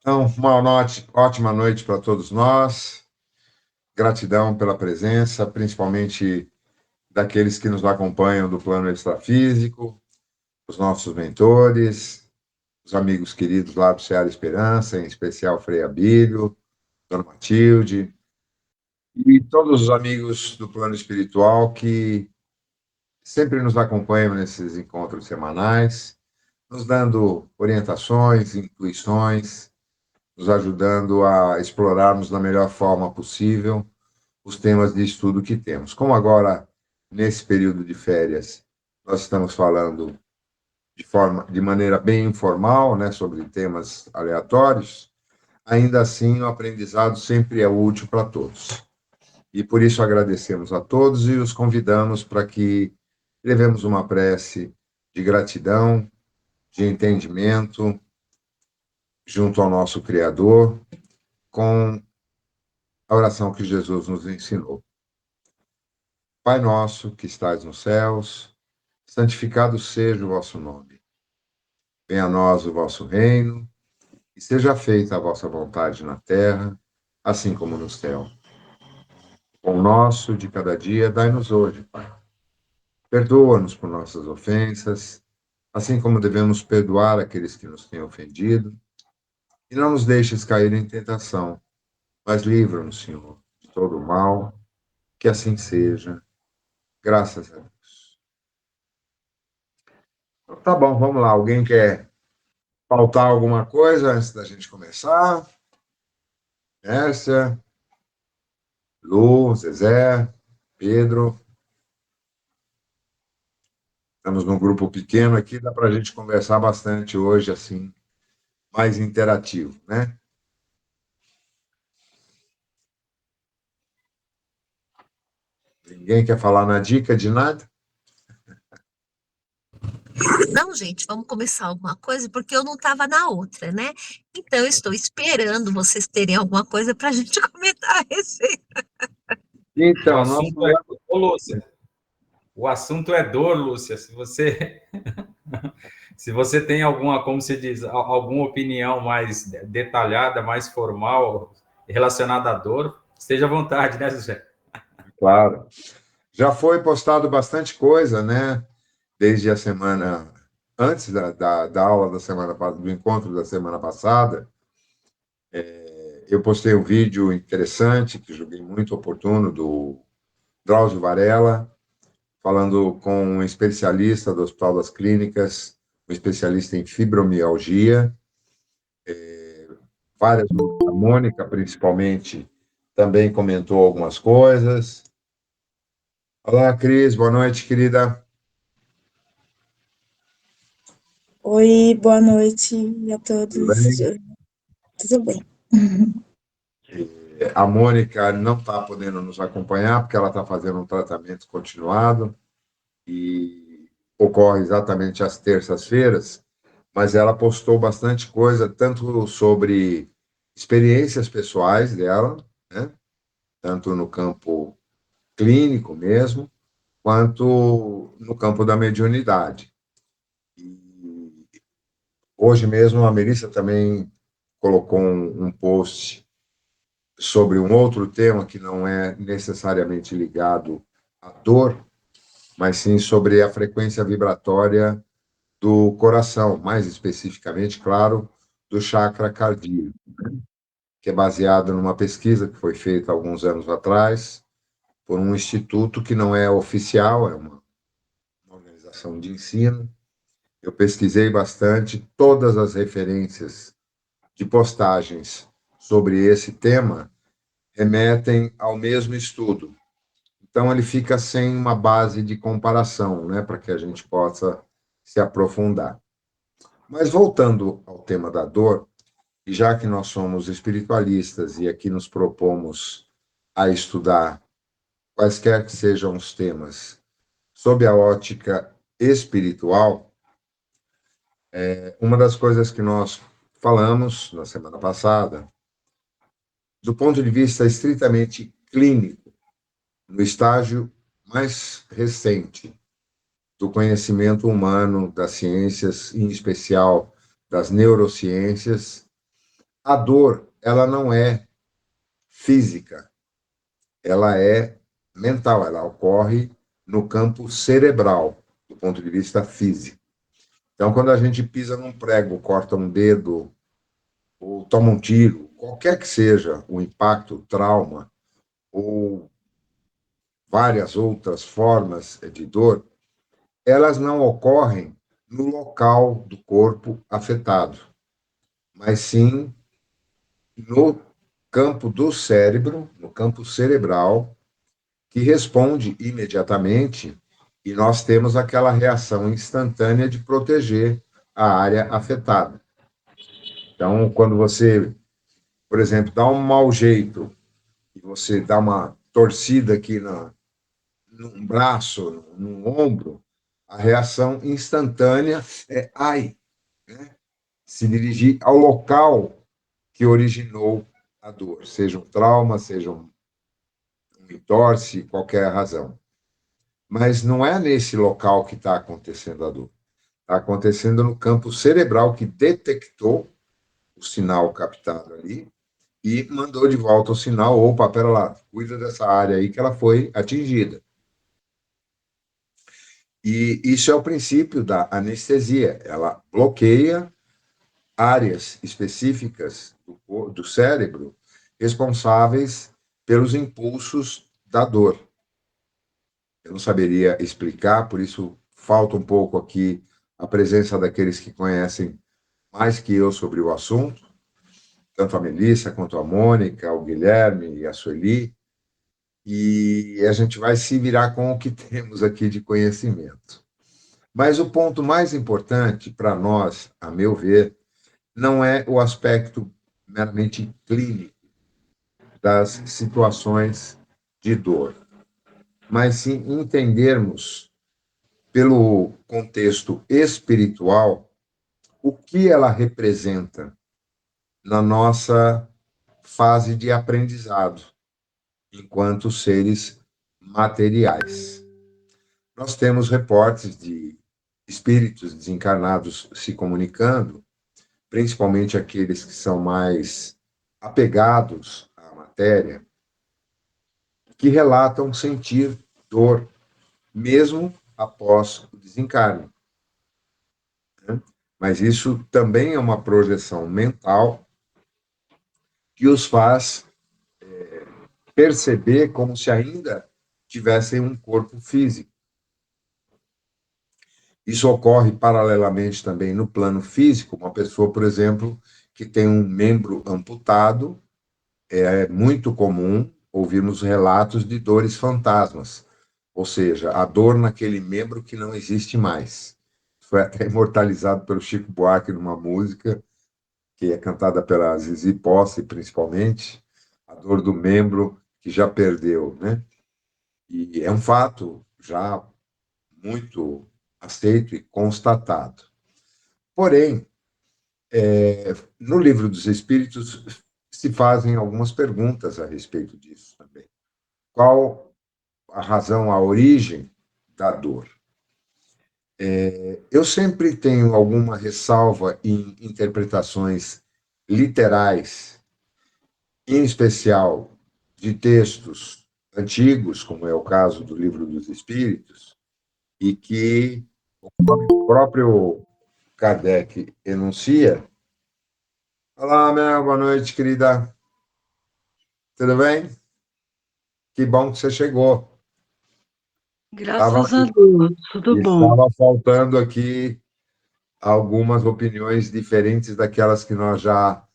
Então, ótima noite para todos nós. Gratidão pela presença, principalmente daqueles que nos acompanham do plano extrafísico, os nossos mentores, os amigos queridos lá do Seara Esperança, em especial Frei Abílio, Dona Matilde, e todos os amigos do plano espiritual que sempre nos acompanham nesses encontros semanais, nos dando orientações, intuições, nos ajudando a explorarmos da melhor forma possível os temas de estudo que temos. Como agora, nesse período de férias, nós estamos falando de maneira bem informal, né, sobre temas aleatórios, ainda assim o aprendizado sempre é útil para todos. E por isso agradecemos a todos e os convidamos para que levemos uma prece de gratidão, de entendimento, junto ao nosso Criador, com a oração que Jesus nos ensinou. Pai nosso, que estais nos céus, santificado seja o vosso nome. Venha a nós o vosso reino, e seja feita a vossa vontade na terra, assim como no céu. O pão nosso de cada dia dai-nos hoje, Pai. Perdoa-nos por nossas ofensas, assim como devemos perdoar aqueles que nos têm ofendido, e não nos deixes cair em tentação, mas livra-nos, Senhor, de todo o mal, que assim seja, graças a Deus. Então, tá bom, vamos lá. Alguém quer faltar alguma coisa antes da gente começar? Mércia, Lu, Zezé, Pedro. Estamos num grupo pequeno aqui, dá para a gente conversar bastante hoje, assim, mais interativo, né? Ninguém quer falar na dica de nada? Não, gente, vamos começar alguma coisa, porque eu não estava na outra, né? Então, eu estou esperando vocês terem alguma coisa para a gente comentar a receita. O Então, nós assunto é, falamos... ô, Lúcia, o assunto é dor, Lúcia. Se você tem alguma, como se diz, alguma opinião mais detalhada, mais formal relacionada à dor, esteja à vontade, né, José? Claro. Já foi postado bastante coisa, né? Desde a semana... Antes da aula da semana... do encontro da semana passada, eu postei um vídeo interessante, que julguei muito oportuno, do Drauzio Varela, falando com um especialista do Hospital das Clínicas, um especialista em fibromialgia. Várias, a Mônica, principalmente, também comentou algumas coisas. Olá, Cris, boa noite, querida. Oi, boa noite a Tudo todos. bem? Tudo bem? A Mônica não está podendo nos acompanhar, porque ela está fazendo um tratamento continuado e ocorre exatamente às terças-feiras, mas ela postou bastante coisa, tanto sobre experiências pessoais dela, né? Tanto no campo clínico mesmo, quanto no campo da mediunidade. E hoje mesmo a Melissa também colocou um post sobre um outro tema que não é necessariamente ligado à dor, mas sim sobre a frequência vibratória do coração, mais especificamente, claro, do chakra cardíaco, que é baseado numa pesquisa que foi feita alguns anos atrás por um instituto que não é oficial, é uma organização de ensino. Eu pesquisei bastante, todas as referências de postagens sobre esse tema remetem ao mesmo estudo. Então, ele fica sem uma base de comparação, né, para que a gente possa se aprofundar. Mas voltando ao tema da dor, e já que nós somos espiritualistas e aqui nos propomos a estudar quaisquer que sejam os temas sob a ótica espiritual, uma das coisas que nós falamos na semana passada, do ponto de vista estritamente clínico, no estágio mais recente do conhecimento humano, das ciências, em especial das neurociências, A dor, ela não é física, ela é mental, ela ocorre no campo cerebral, do ponto de vista físico. Então, quando a gente pisa num prego, corta um dedo, ou toma um tiro, qualquer que seja o impacto, o trauma, ou várias outras formas de dor, elas não ocorrem no local do corpo afetado, mas sim no campo do cérebro, no campo cerebral, que responde imediatamente e nós temos aquela reação instantânea de proteger a área afetada. Então, quando você, por exemplo, dá um mau jeito e você dá uma torcida aqui num braço, num ombro, a reação instantânea é ai, né? Se dirigir ao local que originou a dor, seja um trauma, seja um entorse, qualquer razão. Mas não é nesse local que está acontecendo a dor. Está acontecendo no campo cerebral que detectou o sinal captado ali e mandou de volta o sinal, opa, pera lá, cuida dessa área aí que ela foi atingida. E isso é o princípio da anestesia. Ela bloqueia áreas específicas do cérebro responsáveis pelos impulsos da dor. Eu não saberia explicar, por isso falta um pouco aqui a presença daqueles que conhecem mais que eu sobre o assunto, tanto a Melissa quanto a Mônica, o Guilherme e a Sueli, e a gente vai se virar com o que temos aqui de conhecimento. Mas o ponto mais importante para nós, a meu ver, não é o aspecto meramente clínico das situações de dor, mas sim entendermos, pelo contexto espiritual, o que ela representa na nossa fase de aprendizado, enquanto seres materiais. Nós temos reportes de espíritos desencarnados se comunicando, principalmente aqueles que são mais apegados à matéria, que relatam sentir dor, mesmo após o desencarne. Né? Mas isso também é uma projeção mental que os faz perceber como se ainda tivessem um corpo físico. Isso ocorre paralelamente também no plano físico. Uma pessoa, por exemplo, que tem um membro amputado, é muito comum ouvirmos relatos de dores fantasmas, ou seja, a dor naquele membro que não existe mais. Foi até imortalizado pelo Chico Buarque numa música que é cantada pela Zizi Posse, principalmente, a dor do membro que já perdeu, né? E é um fato já muito aceito e constatado. Porém, no Livro dos Espíritos se fazem algumas perguntas a respeito disso também. Qual a razão, a origem da dor? Eu sempre tenho alguma ressalva em interpretações literais, em especial de textos antigos, como é o caso do Livro dos Espíritos, e que o próprio Kardec enuncia. Olá, Mel, boa noite, querida. Tudo bem? Que bom que você chegou. Graças a Deus, tudo bom. Estava faltando aqui algumas opiniões diferentes daquelas que nós já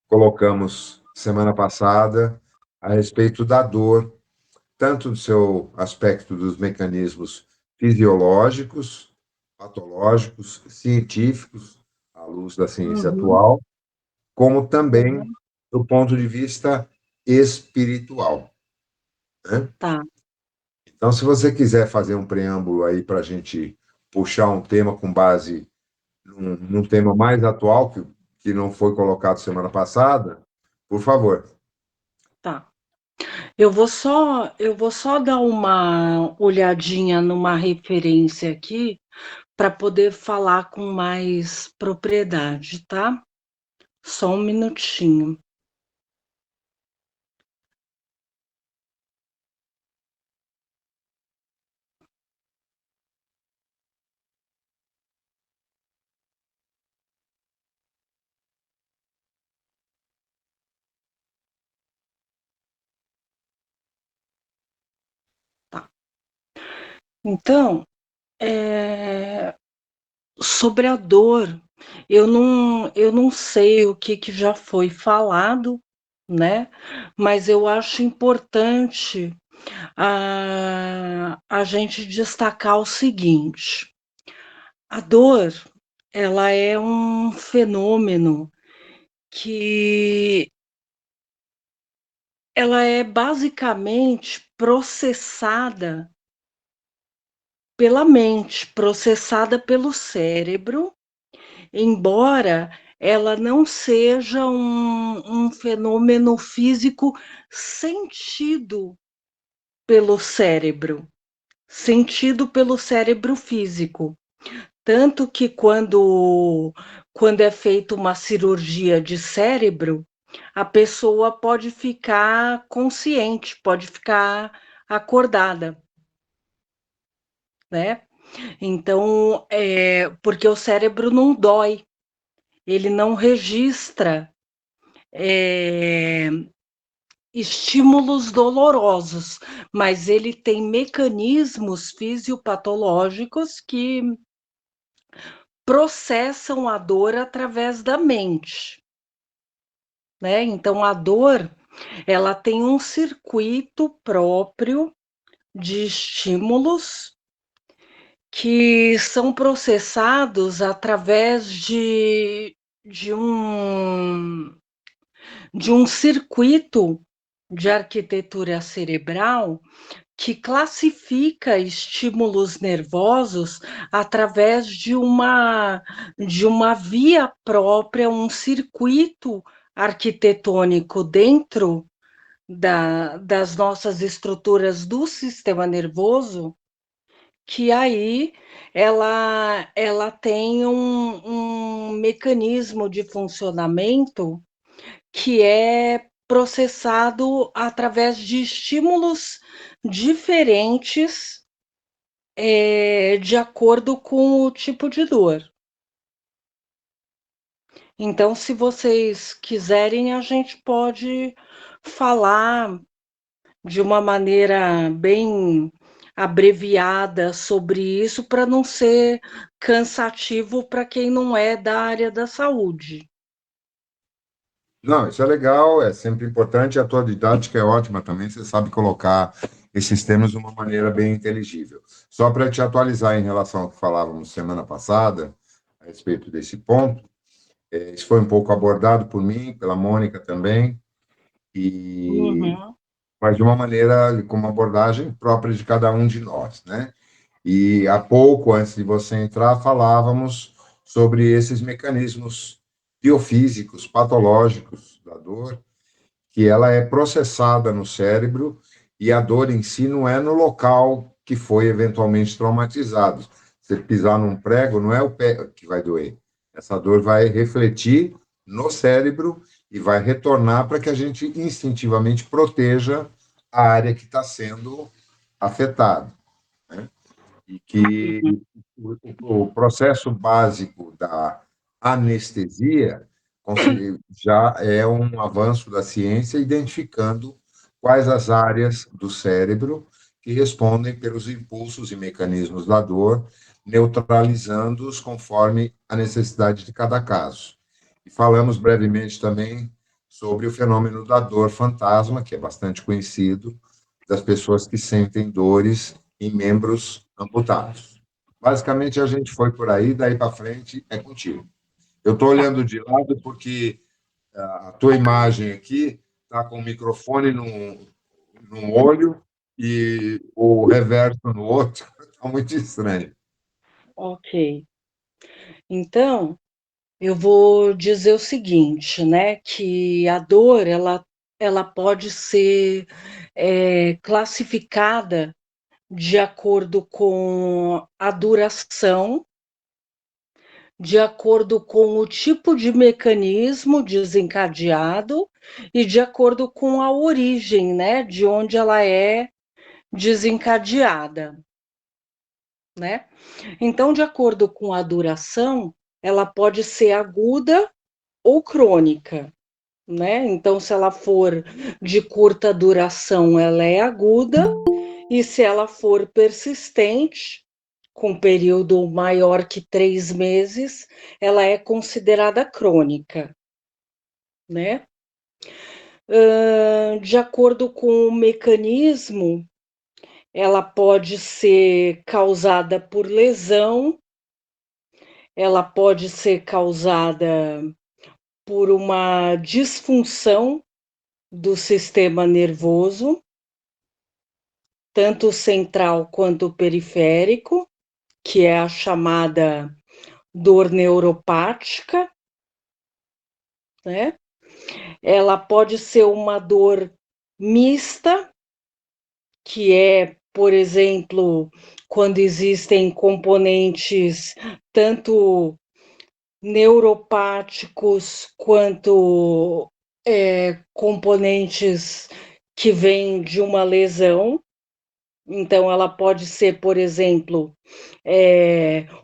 colocamos semana passada a respeito da dor, tanto do seu aspecto dos mecanismos fisiológicos, patológicos, científicos, à luz da ciência atual, como também do ponto de vista espiritual. Né? Tá. Então, se você quiser fazer um preâmbulo aí para a gente puxar um tema com base num tema mais atual, que não foi colocado semana passada, por favor. Tá. Eu vou só dar uma olhadinha numa referência aqui para poder falar com mais propriedade, tá? Só um minutinho. Tá. Então, sobre a dor, eu não sei o que já foi falado, né? Mas eu acho importante a gente destacar o seguinte: a dor, ela é um fenômeno que ela é basicamente processada pela mente, processada pelo cérebro, embora ela não seja um fenômeno físico sentido pelo cérebro, sentido pelo cérebro físico. Tanto que quando é feita uma cirurgia de cérebro, a pessoa pode ficar consciente, pode ficar acordada, né? Então, porque o cérebro não dói, ele não registra estímulos dolorosos, mas ele tem mecanismos fisiopatológicos que processam a dor através da mente, né? Então, a dor, ela tem um circuito próprio de estímulos que são processados através de um, de um circuito de arquitetura cerebral que classifica estímulos nervosos através de uma via própria, um circuito arquitetônico dentro das nossas estruturas do sistema nervoso, que aí ela tem um mecanismo de funcionamento que é processado através de estímulos diferentes, de acordo com o tipo de dor. Então, se vocês quiserem, a gente pode falar de uma maneira bem abreviada sobre isso, para não ser cansativo para quem não é da área da saúde. Não, isso é legal, é sempre importante. A tua didática é ótima também. Você sabe colocar esses termos de uma maneira bem inteligível. Só para te atualizar em relação ao que falávamos semana passada, a respeito desse ponto, isso foi um pouco abordado por mim, pela Mônica também, e Uhum. mas de uma maneira com uma abordagem própria de cada um de nós, né? E há pouco, antes de você entrar, falávamos sobre esses mecanismos biofísicos, patológicos da dor, que ela é processada no cérebro e a dor em si não é no local que foi eventualmente traumatizado. Você pisar num prego, não é o pé que vai doer. Essa dor vai refletir no cérebro e vai retornar para que a gente instintivamente proteja a área que está sendo afetada, né? E que o processo básico da anestesia já é um avanço da ciência, identificando quais as áreas do cérebro que respondem pelos impulsos e mecanismos da dor, neutralizando-os conforme a necessidade de cada caso. E falamos brevemente também sobre o fenômeno da dor fantasma, que é bastante conhecido, das pessoas que sentem dores em membros amputados. Basicamente, a gente foi por aí, daí para frente é contigo. Eu estou olhando de lado porque a tua imagem aqui está com o microfone num olho e o reverso no outro. Está muito estranho. Ok. Então, eu vou dizer o seguinte, né, que a dor, ela pode ser classificada de acordo com a duração de acordo com o tipo de mecanismo desencadeado e de acordo com a origem, né, de onde ela é desencadeada, né? Então, de acordo com a duração, ela pode ser aguda ou crônica, né? Então, se ela for de curta duração, ela é aguda, e se ela for persistente, com período maior que 3 meses, ela é considerada crônica, né? De acordo com o mecanismo, ela pode ser causada por lesão, ela pode ser causada por uma disfunção do sistema nervoso, tanto central quanto periférico, que é a chamada dor neuropática, né? Ela pode ser uma dor mista, que é, por exemplo, quando existem componentes tanto neuropáticos quanto componentes que vêm de uma lesão. Então, ela pode ser, por exemplo,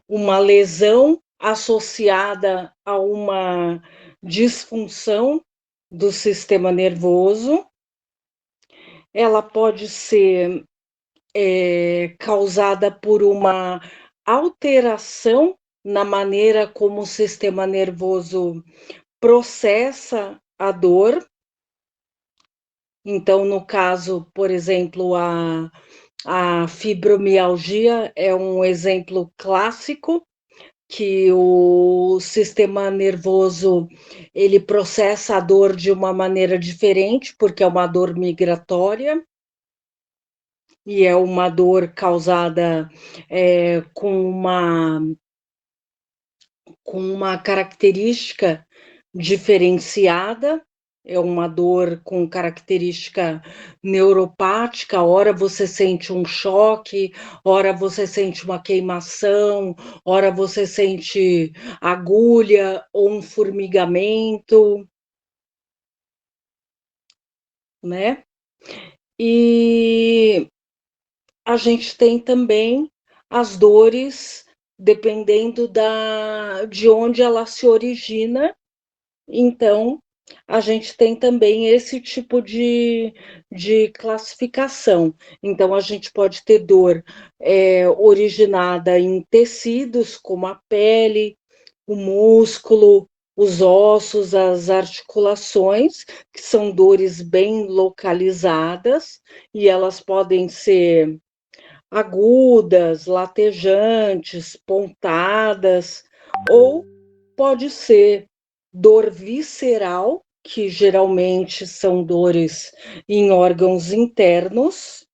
uma lesão associada a uma disfunção do sistema nervoso. Ela pode ser causada por uma alteração na maneira como o sistema nervoso processa a dor. Então, no caso, por exemplo, a fibromialgia é um exemplo clássico, que o sistema nervoso ele processa a dor de uma maneira diferente, porque é uma dor migratória, e é uma dor causada com uma característica diferenciada, é uma dor com característica neuropática, ora você sente um choque, ora você sente uma queimação, ora você sente agulha ou um formigamento, né? E a gente tem também as dores, dependendo de onde ela se origina. Então, a gente tem também esse tipo de classificação. Então, a gente pode ter dor originada em tecidos, como a pele, o músculo, os ossos, as articulações, que são dores bem localizadas, e elas podem ser agudas, latejantes, pontadas, ou pode ser dor visceral, que geralmente são dores em órgãos internos,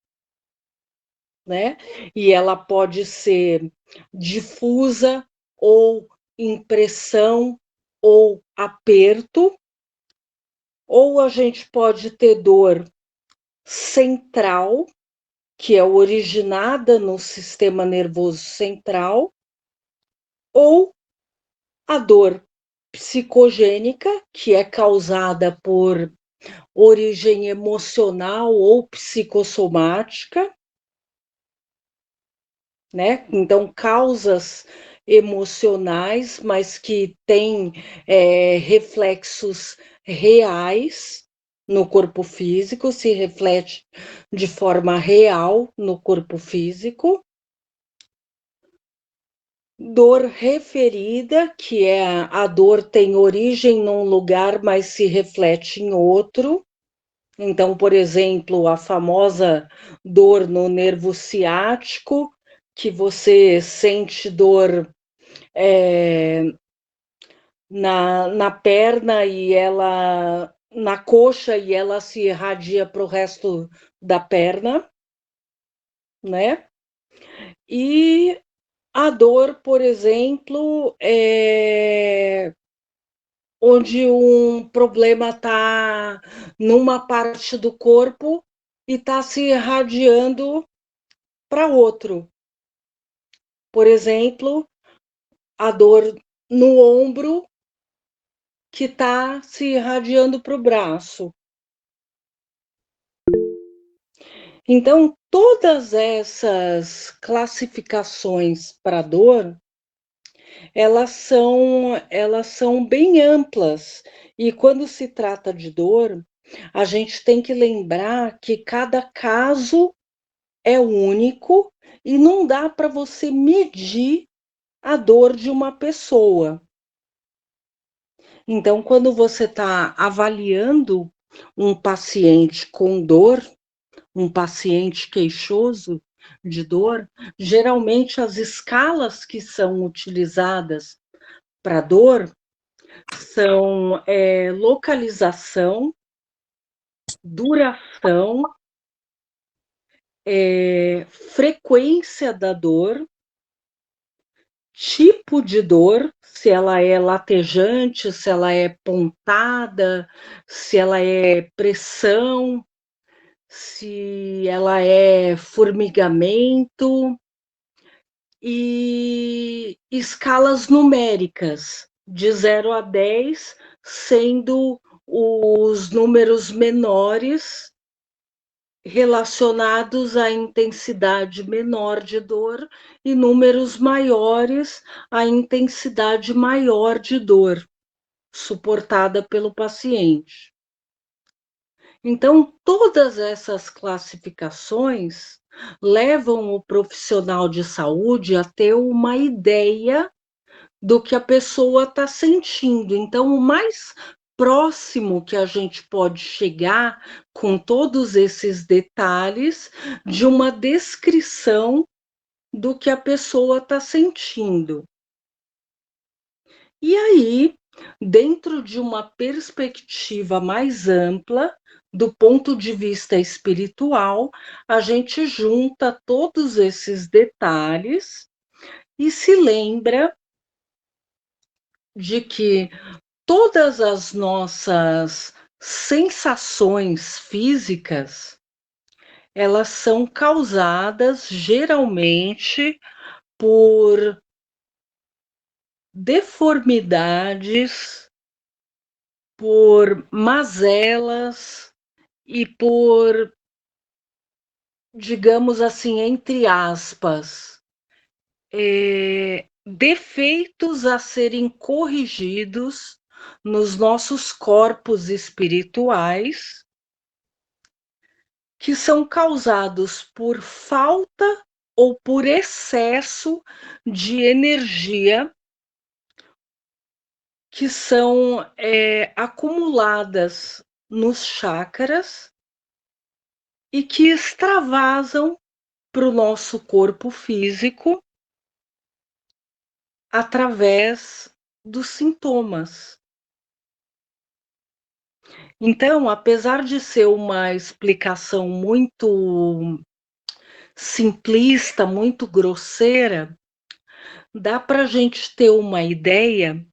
né? E ela pode ser difusa ou impressão ou aperto, ou a gente pode ter dor central, que é originada no sistema nervoso central, ou a dor psicogênica, que é causada por origem emocional ou psicossomática, né? Então, causas emocionais, mas que têm reflexos reais no corpo físico, se reflete de forma real no corpo físico. Dor referida, que é a dor tem origem num lugar, mas se reflete em outro. Então, por exemplo, a famosa dor no nervo ciático, que você sente dor na perna e ela na coxa e ela se irradia para o resto da perna, né? E a dor, por exemplo, onde um problema está numa parte do corpo e está se irradiando para outro. Por exemplo, a dor no ombro que está se irradiando para o braço. Então, todas essas classificações para dor, elas são bem amplas. E quando se trata de dor, a gente tem que lembrar que cada caso é único e não dá para você medir a dor de uma pessoa. Então, quando você está avaliando um paciente com dor, um paciente queixoso de dor, geralmente as escalas que são utilizadas para dor são localização, duração, frequência da dor, tipo de dor, se ela é latejante, se ela é pontada, se ela é pressão, se ela é formigamento, e escalas numéricas, de 0 a 10, sendo os números menores relacionados à intensidade menor de dor e números maiores à intensidade maior de dor suportada pelo paciente. Então, todas essas classificações levam o profissional de saúde a ter uma ideia do que a pessoa está sentindo. Então, o mais próximo que a gente pode chegar com todos esses detalhes de uma descrição do que a pessoa está sentindo. E aí, dentro de uma perspectiva mais ampla, do ponto de vista espiritual, a gente junta todos esses detalhes e se lembra de que todas as nossas sensações físicas, elas são causadas geralmente por deformidades, por mazelas e por, digamos assim, entre aspas, defeitos a serem corrigidos nos nossos corpos espirituais, que são causados por falta ou por excesso de energia que são acumuladas nos chakras e que extravasam para o nosso corpo físico através dos sintomas. Então, apesar de ser uma explicação muito simplista, muito grosseira, dá para a gente ter uma ideia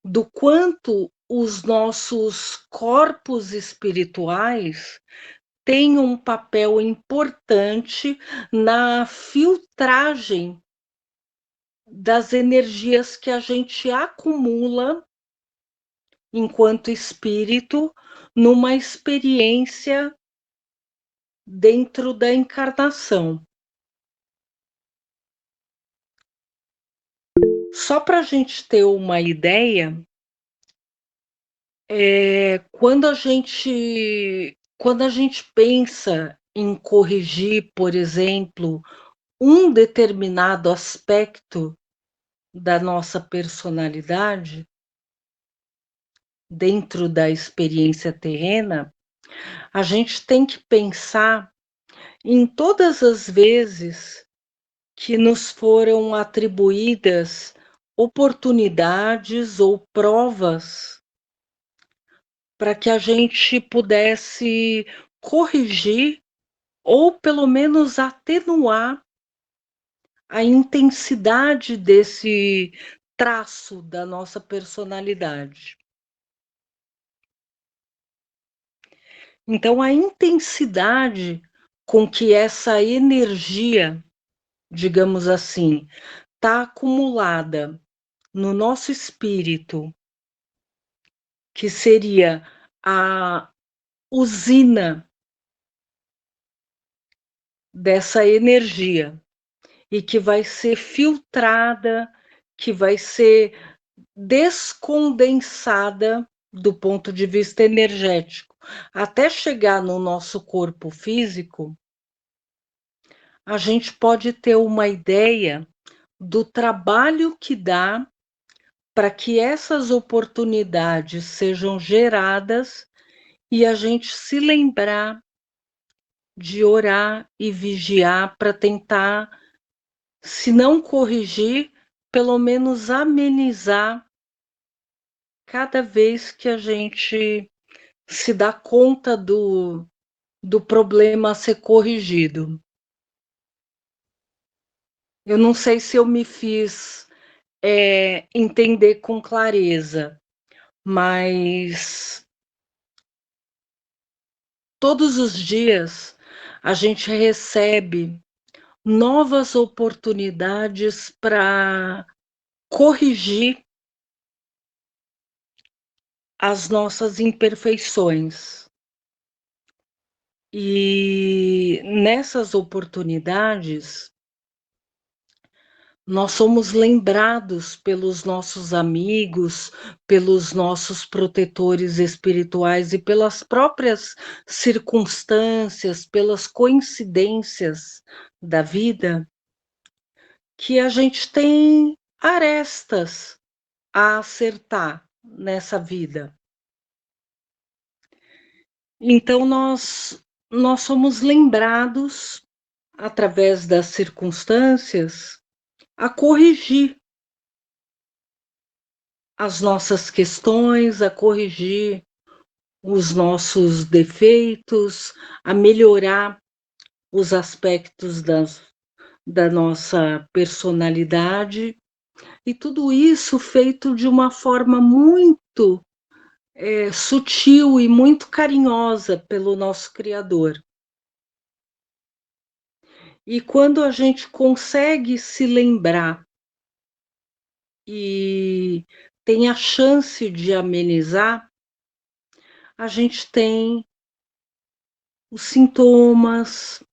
do quanto os nossos corpos espirituais têm um papel importante na filtragem das energias que a gente acumula enquanto espírito numa experiência dentro da encarnação. Só para a gente ter uma ideia, quando a gente pensa em corrigir, por exemplo, um determinado aspecto da nossa personalidade, dentro da experiência terrena, a gente tem que pensar em todas as vezes que nos foram atribuídas oportunidades ou provas para que a gente pudesse corrigir ou pelo menos atenuar a intensidade desse traço da nossa personalidade. Então, a intensidade com que essa energia, digamos assim, está acumulada no nosso espírito, que seria a usina dessa energia e que vai ser filtrada, que vai ser descondensada do ponto de vista energético, até chegar no nosso corpo físico, a gente pode ter uma ideia do trabalho que dá para que essas oportunidades sejam geradas e a gente se lembrar de orar e vigiar para tentar, se não corrigir, pelo menos amenizar cada vez que a gente se dá conta do problema a ser corrigido. Eu não sei se eu me fiz entender com clareza, mas todos os dias a gente recebe novas oportunidades para corrigir as nossas imperfeições. E nessas oportunidades, nós somos lembrados pelos nossos amigos, pelos nossos protetores espirituais e pelas próprias circunstâncias, pelas coincidências da vida, que a gente tem arestas a acertar nessa vida. Então, nós somos lembrados, através das circunstâncias, a corrigir as nossas questões, a corrigir os nossos defeitos, a melhorar os aspectos da nossa personalidade, e tudo isso feito de uma forma muito sutil e muito carinhosa pelo nosso Criador. E quando a gente consegue se lembrar e tem a chance de amenizar, a gente tem os sintomas,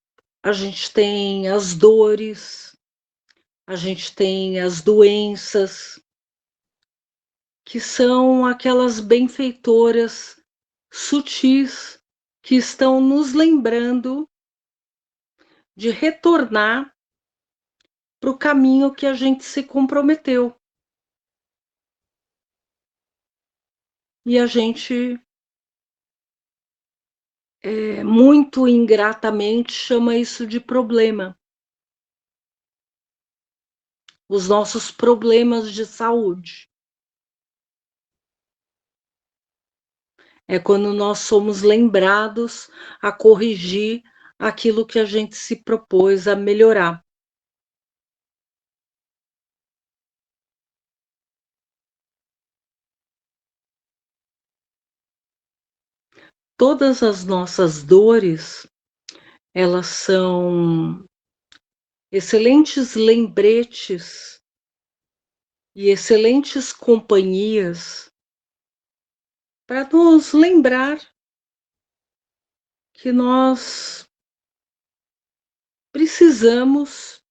a gente tem as dores, a gente tem as doenças, que são aquelas benfeitoras sutis que estão nos lembrando de retornar para o caminho que a gente se comprometeu. E a gente, muito ingratamente, chama isso de problema. Os nossos problemas de saúde. É quando nós somos lembrados a corrigir aquilo que a gente se propôs a melhorar. Todas as nossas dores, elas são excelentes lembretes e excelentes companhias para nos lembrar que nós precisamos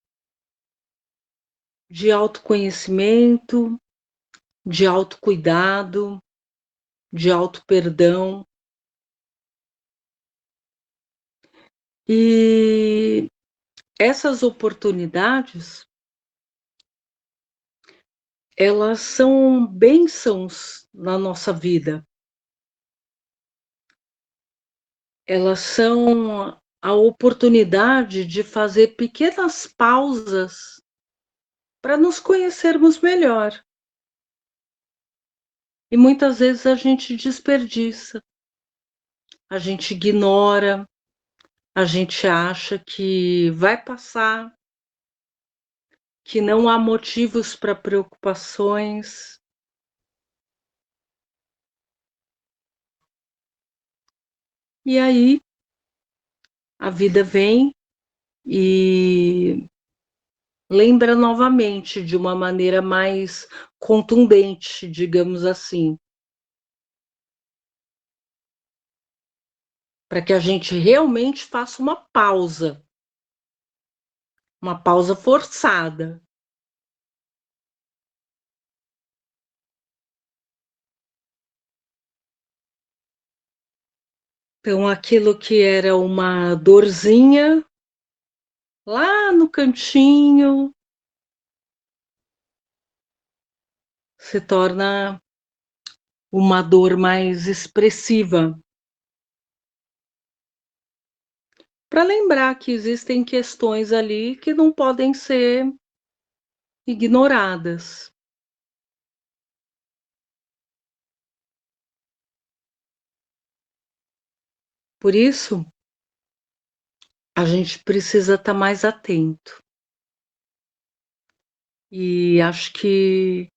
de autoconhecimento, de autocuidado, de autoperdão. E essas oportunidades, elas são bênçãos na nossa vida. Elas são a oportunidade de fazer pequenas pausas para nos conhecermos melhor. E muitas vezes a gente desperdiça, a gente ignora, a gente acha que vai passar, que não há motivos para preocupações. E aí a vida vem e lembra novamente de uma maneira mais contundente, digamos assim, para que a gente realmente faça uma pausa forçada. Então, aquilo que era uma dorzinha lá no cantinho se torna uma dor mais expressiva. Para lembrar que existem questões ali que não podem ser ignoradas. Por isso, a gente precisa estar mais atento. E acho que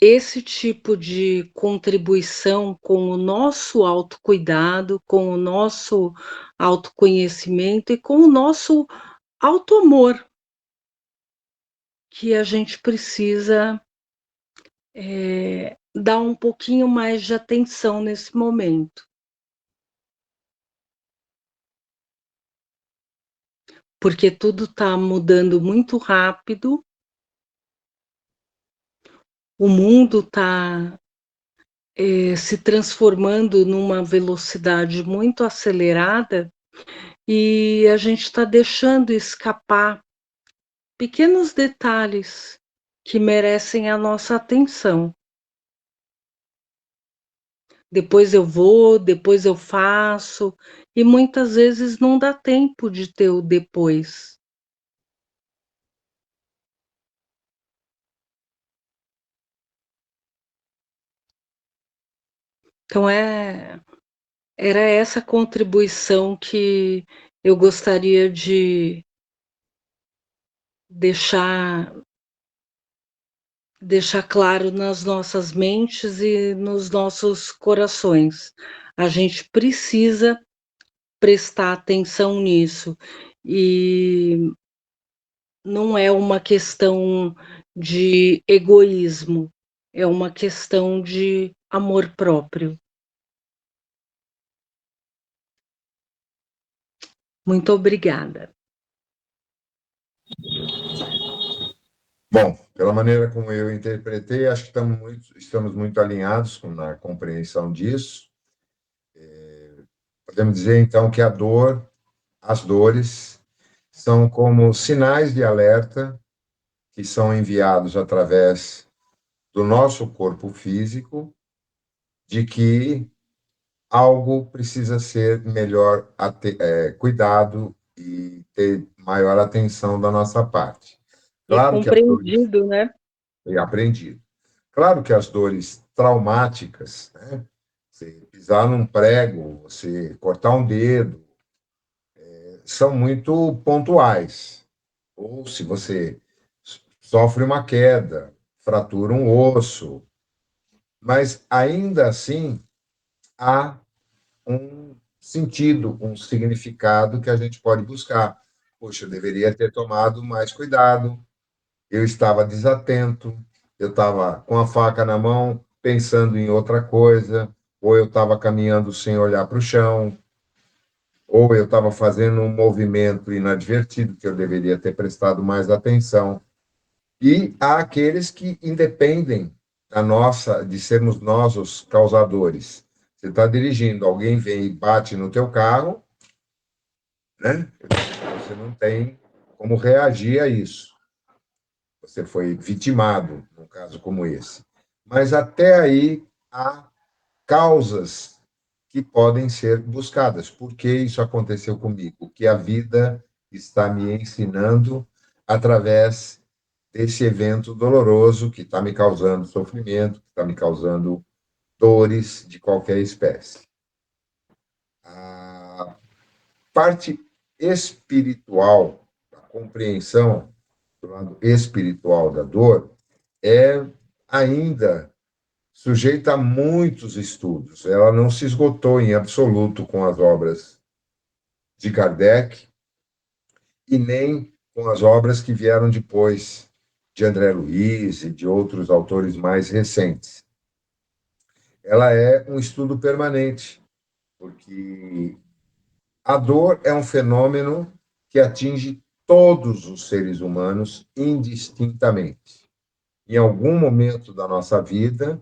esse tipo de contribuição com o nosso autocuidado, com o nosso autoconhecimento e com o nosso autoamor, que a gente precisa dar um pouquinho mais de atenção nesse momento. Porque tudo está mudando muito rápido, o mundo está se transformando numa velocidade muito acelerada e a gente está deixando escapar pequenos detalhes que merecem a nossa atenção. Depois eu vou, depois eu faço, e muitas vezes não dá tempo de ter o depois. Então era essa contribuição que eu gostaria de deixar claro nas nossas mentes e nos nossos corações. A gente precisa prestar atenção nisso. E não é uma questão de egoísmo, é uma questão de amor próprio. Muito obrigada. Bom, pela maneira como eu interpretei, acho que estamos muito alinhados na compreensão disso. Podemos dizer, então, que as dores, são como sinais de alerta que são enviados através do nosso corpo físico de que algo precisa ser melhor cuidado e ter maior atenção da nossa parte. E Claro que as dores... compreendido, né? E aprendido. Claro que as dores traumáticas, né? Você pisar num prego, você cortar um dedo, são muito pontuais. Ou se você sofre uma queda, fratura um osso, mas ainda assim há um sentido, um significado que a gente pode buscar. Poxa, eu deveria ter tomado mais cuidado, eu estava desatento, eu estava com a faca na mão, pensando em outra coisa, ou eu estava caminhando sem olhar para o chão, ou eu estava fazendo um movimento inadvertido que eu deveria ter prestado mais atenção. E há aqueles que independem de sermos nós os causadores. Você está dirigindo, alguém vem e bate no teu carro, né? Você não tem como reagir a isso. Você foi vitimado, num caso como esse. Mas até aí há causas que podem ser buscadas. Por que isso aconteceu comigo? O que a vida está me ensinando através desse evento doloroso que está me causando sofrimento, que está me causando dores de qualquer espécie. A parte espiritual, a compreensão do lado espiritual da dor, é ainda sujeita a muitos estudos. Ela não se esgotou em absoluto com as obras de Kardec e nem com as obras que vieram depois de André Luiz e de outros autores mais recentes. Ela é um estudo permanente, porque a dor é um fenômeno que atinge todos os seres humanos indistintamente. Em algum momento da nossa vida,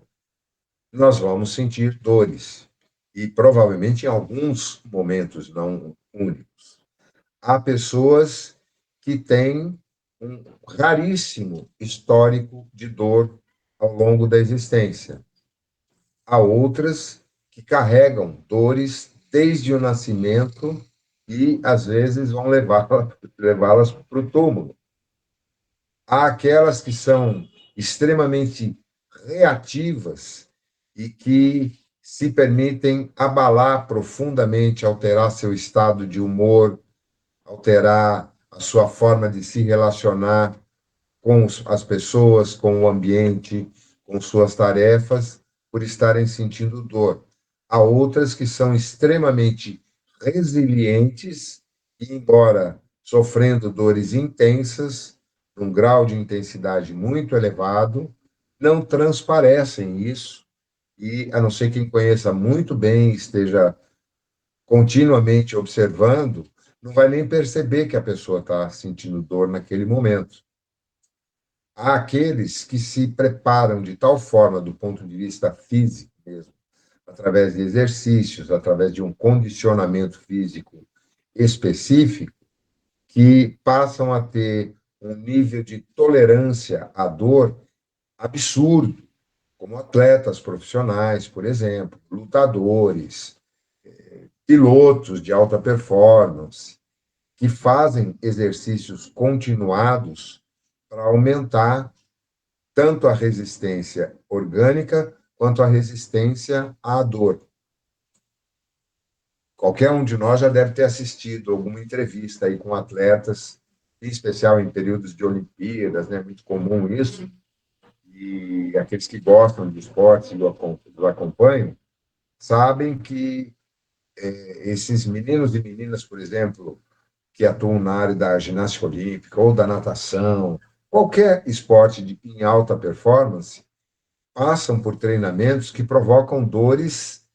nós vamos sentir dores, e provavelmente em alguns momentos não únicos. Há pessoas que têm um raríssimo histórico de dor ao longo da existência. Há outras que carregam dores desde o nascimento e, às vezes, vão levá-las para o túmulo. Há aquelas que são extremamente reativas e que se permitem abalar profundamente, alterar seu estado de humor, alterar a sua forma de se relacionar com as pessoas, com o ambiente, com suas tarefas, por estarem sentindo dor. Há outras que são extremamente resilientes e, embora sofrendo dores intensas, num grau de intensidade muito elevado, não transparecem isso e, a não ser quem conheça muito bem, esteja continuamente observando, não vai nem perceber que a pessoa está sentindo dor naquele momento. Há aqueles que se preparam de tal forma, do ponto de vista físico mesmo, através de exercícios, através de um condicionamento físico específico, que passam a ter um nível de tolerância à dor absurdo, como atletas profissionais, por exemplo, lutadores, pilotos de alta performance, que fazem exercícios continuados para aumentar tanto a resistência orgânica quanto a resistência à dor. Qualquer um de nós já deve ter assistido alguma entrevista aí com atletas, em especial em períodos de Olimpíadas, né? Muito comum isso, e aqueles que gostam de esportes e o acompanham, sabem que esses meninos e meninas, por exemplo, que atuam na área da ginástica olímpica ou da natação, qualquer esporte em alta performance, passam por treinamentos que provocam dores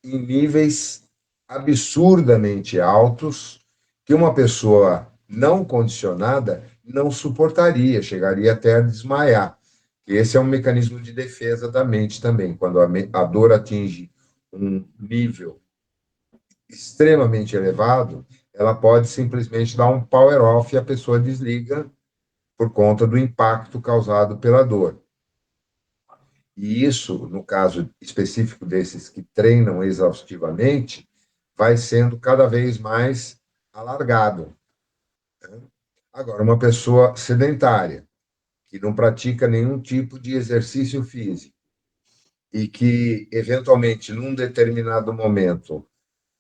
em níveis absurdamente altos que uma pessoa não condicionada não suportaria, chegaria até a desmaiar. Esse é um mecanismo de defesa da mente também. Quando a dor atinge um nível extremamente elevado, ela pode simplesmente dar um power off e a pessoa desliga por conta do impacto causado pela dor. E isso, no caso específico desses que treinam exaustivamente, vai sendo cada vez mais alargado. Agora, uma pessoa sedentária, que não pratica nenhum tipo de exercício físico e que, eventualmente, num determinado momento,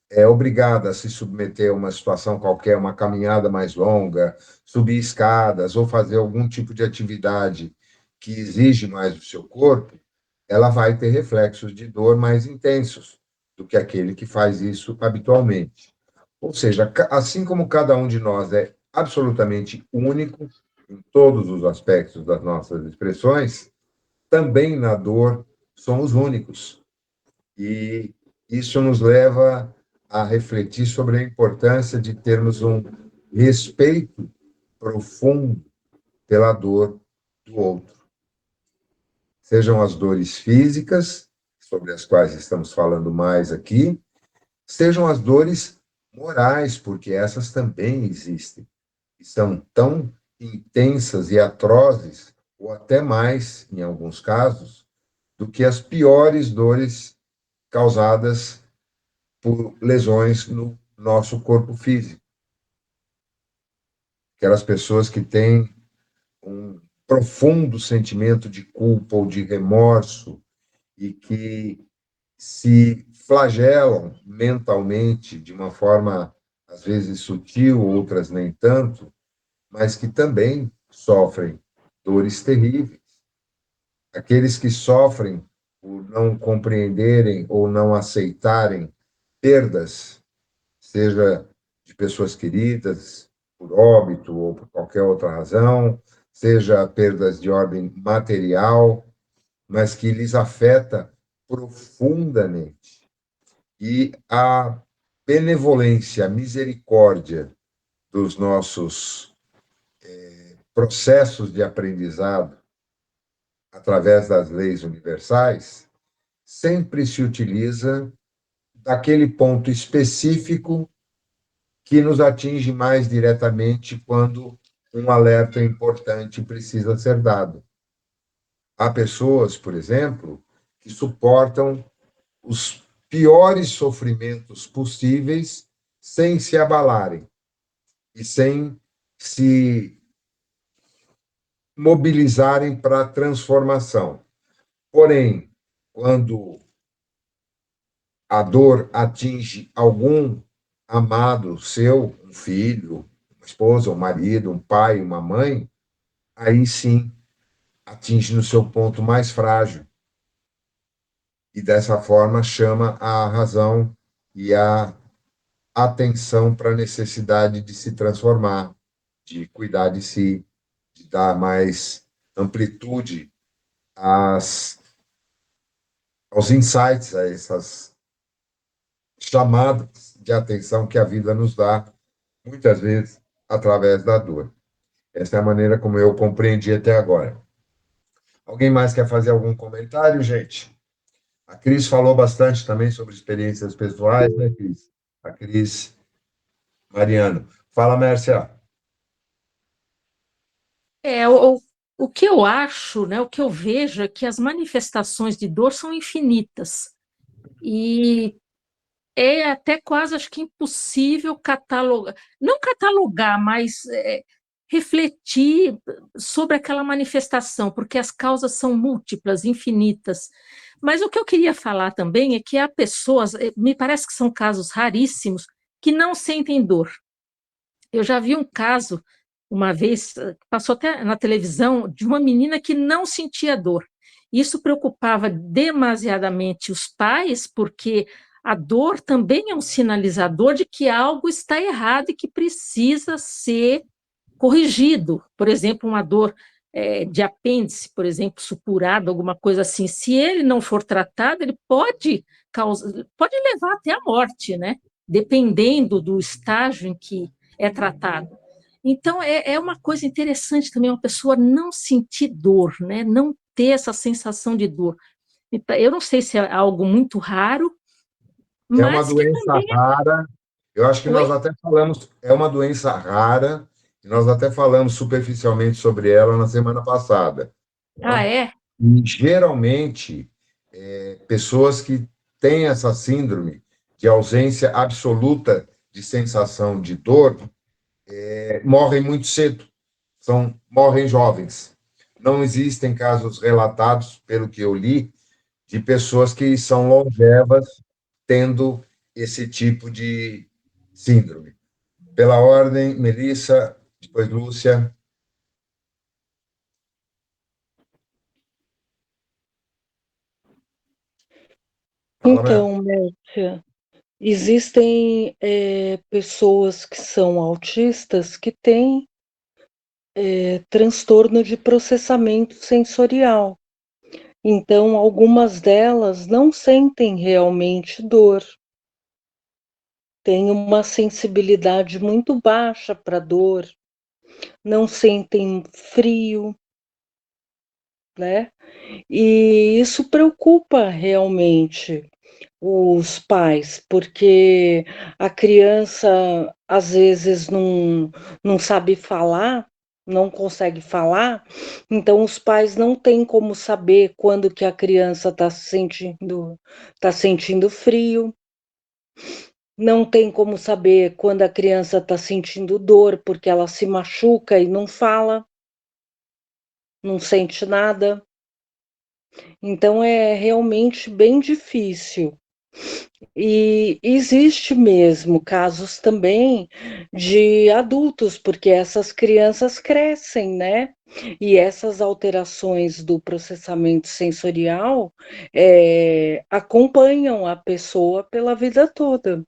é obrigada a se submeter a uma situação qualquer, uma caminhada mais longa, subir escadas ou fazer algum tipo de atividade que exige mais do seu corpo, ela vai ter reflexos de dor mais intensos do que aquele que faz isso habitualmente. Ou seja, assim como cada um de nós é absolutamente único em todos os aspectos das nossas expressões, também na dor somos únicos. E isso nos leva a refletir sobre a importância de termos um respeito profundo pela dor do outro. Sejam as dores físicas, sobre as quais estamos falando mais aqui, sejam as dores morais, porque essas também existem, e são tão intensas e atrozes, ou até mais, em alguns casos, do que as piores dores causadas por lesões no nosso corpo físico. Aquelas pessoas que têm um profundo sentimento de culpa ou de remorso e que se flagelam mentalmente de uma forma, às vezes, sutil, outras nem tanto, mas que também sofrem dores terríveis. Aqueles que sofrem por não compreenderem ou não aceitarem perdas, seja de pessoas queridas por óbito ou por qualquer outra razão, seja perdas de ordem material, mas que lhes afeta profundamente. E a benevolência, a misericórdia dos nossos processos de aprendizado através das leis universais sempre se utiliza daquele ponto específico que nos atinge mais diretamente quando um alerta importante precisa ser dado. Há pessoas, por exemplo, que suportam os piores sofrimentos possíveis sem se abalarem e sem se mobilizarem para a transformação. Porém, quando a dor atinge algum amado seu, um filho, uma esposa, um marido, um pai, uma mãe, aí sim atinge no seu ponto mais frágil. E dessa forma chama a razão e a atenção para a necessidade de se transformar, de cuidar de si, de dar mais amplitude aos insights, a essas chamadas de atenção que a vida nos dá, muitas vezes através da dor. Essa é a maneira como eu compreendi até agora. Alguém mais quer fazer algum comentário, gente? A Cris falou bastante também sobre experiências pessoais, né, Cris? A Cris Mariano. Fala, Mércia. O que eu acho, né, o que eu vejo é que as manifestações de dor são infinitas. E é até quase, acho que impossível catalogar, não catalogar, mas refletir sobre aquela manifestação, porque as causas são múltiplas, infinitas. Mas o que eu queria falar também é que há pessoas, me parece que são casos raríssimos, que não sentem dor. Eu já vi um caso, uma vez, passou até na televisão, de uma menina que não sentia dor. Isso preocupava demasiadamente os pais, porque a dor também é um sinalizador de que algo está errado e que precisa ser corrigido. Por exemplo, uma dor de apêndice, por exemplo, supurado, alguma coisa assim. Se ele não for tratado, ele pode levar até a morte, né? Dependendo do estágio em que é tratado. Então, é uma coisa interessante também uma pessoa não sentir dor, né? Não ter essa sensação de dor. Eu não sei se é algo muito raro, É uma mas que doença também... rara. Eu acho que Oi? nós até falamos, é uma doença rara, e nós até falamos superficialmente sobre ela na semana passada. Ah, Tá? é? E, geralmente, pessoas que têm essa síndrome de ausência absoluta de sensação de dor morrem muito cedo, morrem jovens. Não existem casos relatados, pelo que eu li, de pessoas que são longevas tendo esse tipo de síndrome. Pela ordem, Melissa, depois Lúcia. Fala, Mel. Então, Mércia, existem pessoas que são autistas que têm transtorno de processamento sensorial. Então, algumas delas não sentem realmente dor, têm uma sensibilidade muito baixa para dor, não sentem frio, né? E isso preocupa realmente os pais, porque a criança às vezes não sabe falar, não consegue falar, então os pais não têm como saber quando que a criança tá sentindo frio, não tem como saber quando a criança está sentindo dor, porque ela se machuca e não fala, não sente nada. Então é realmente bem difícil. E existe mesmo casos também de adultos, porque essas crianças crescem, né? E essas alterações do processamento sensorial acompanham a pessoa pela vida toda.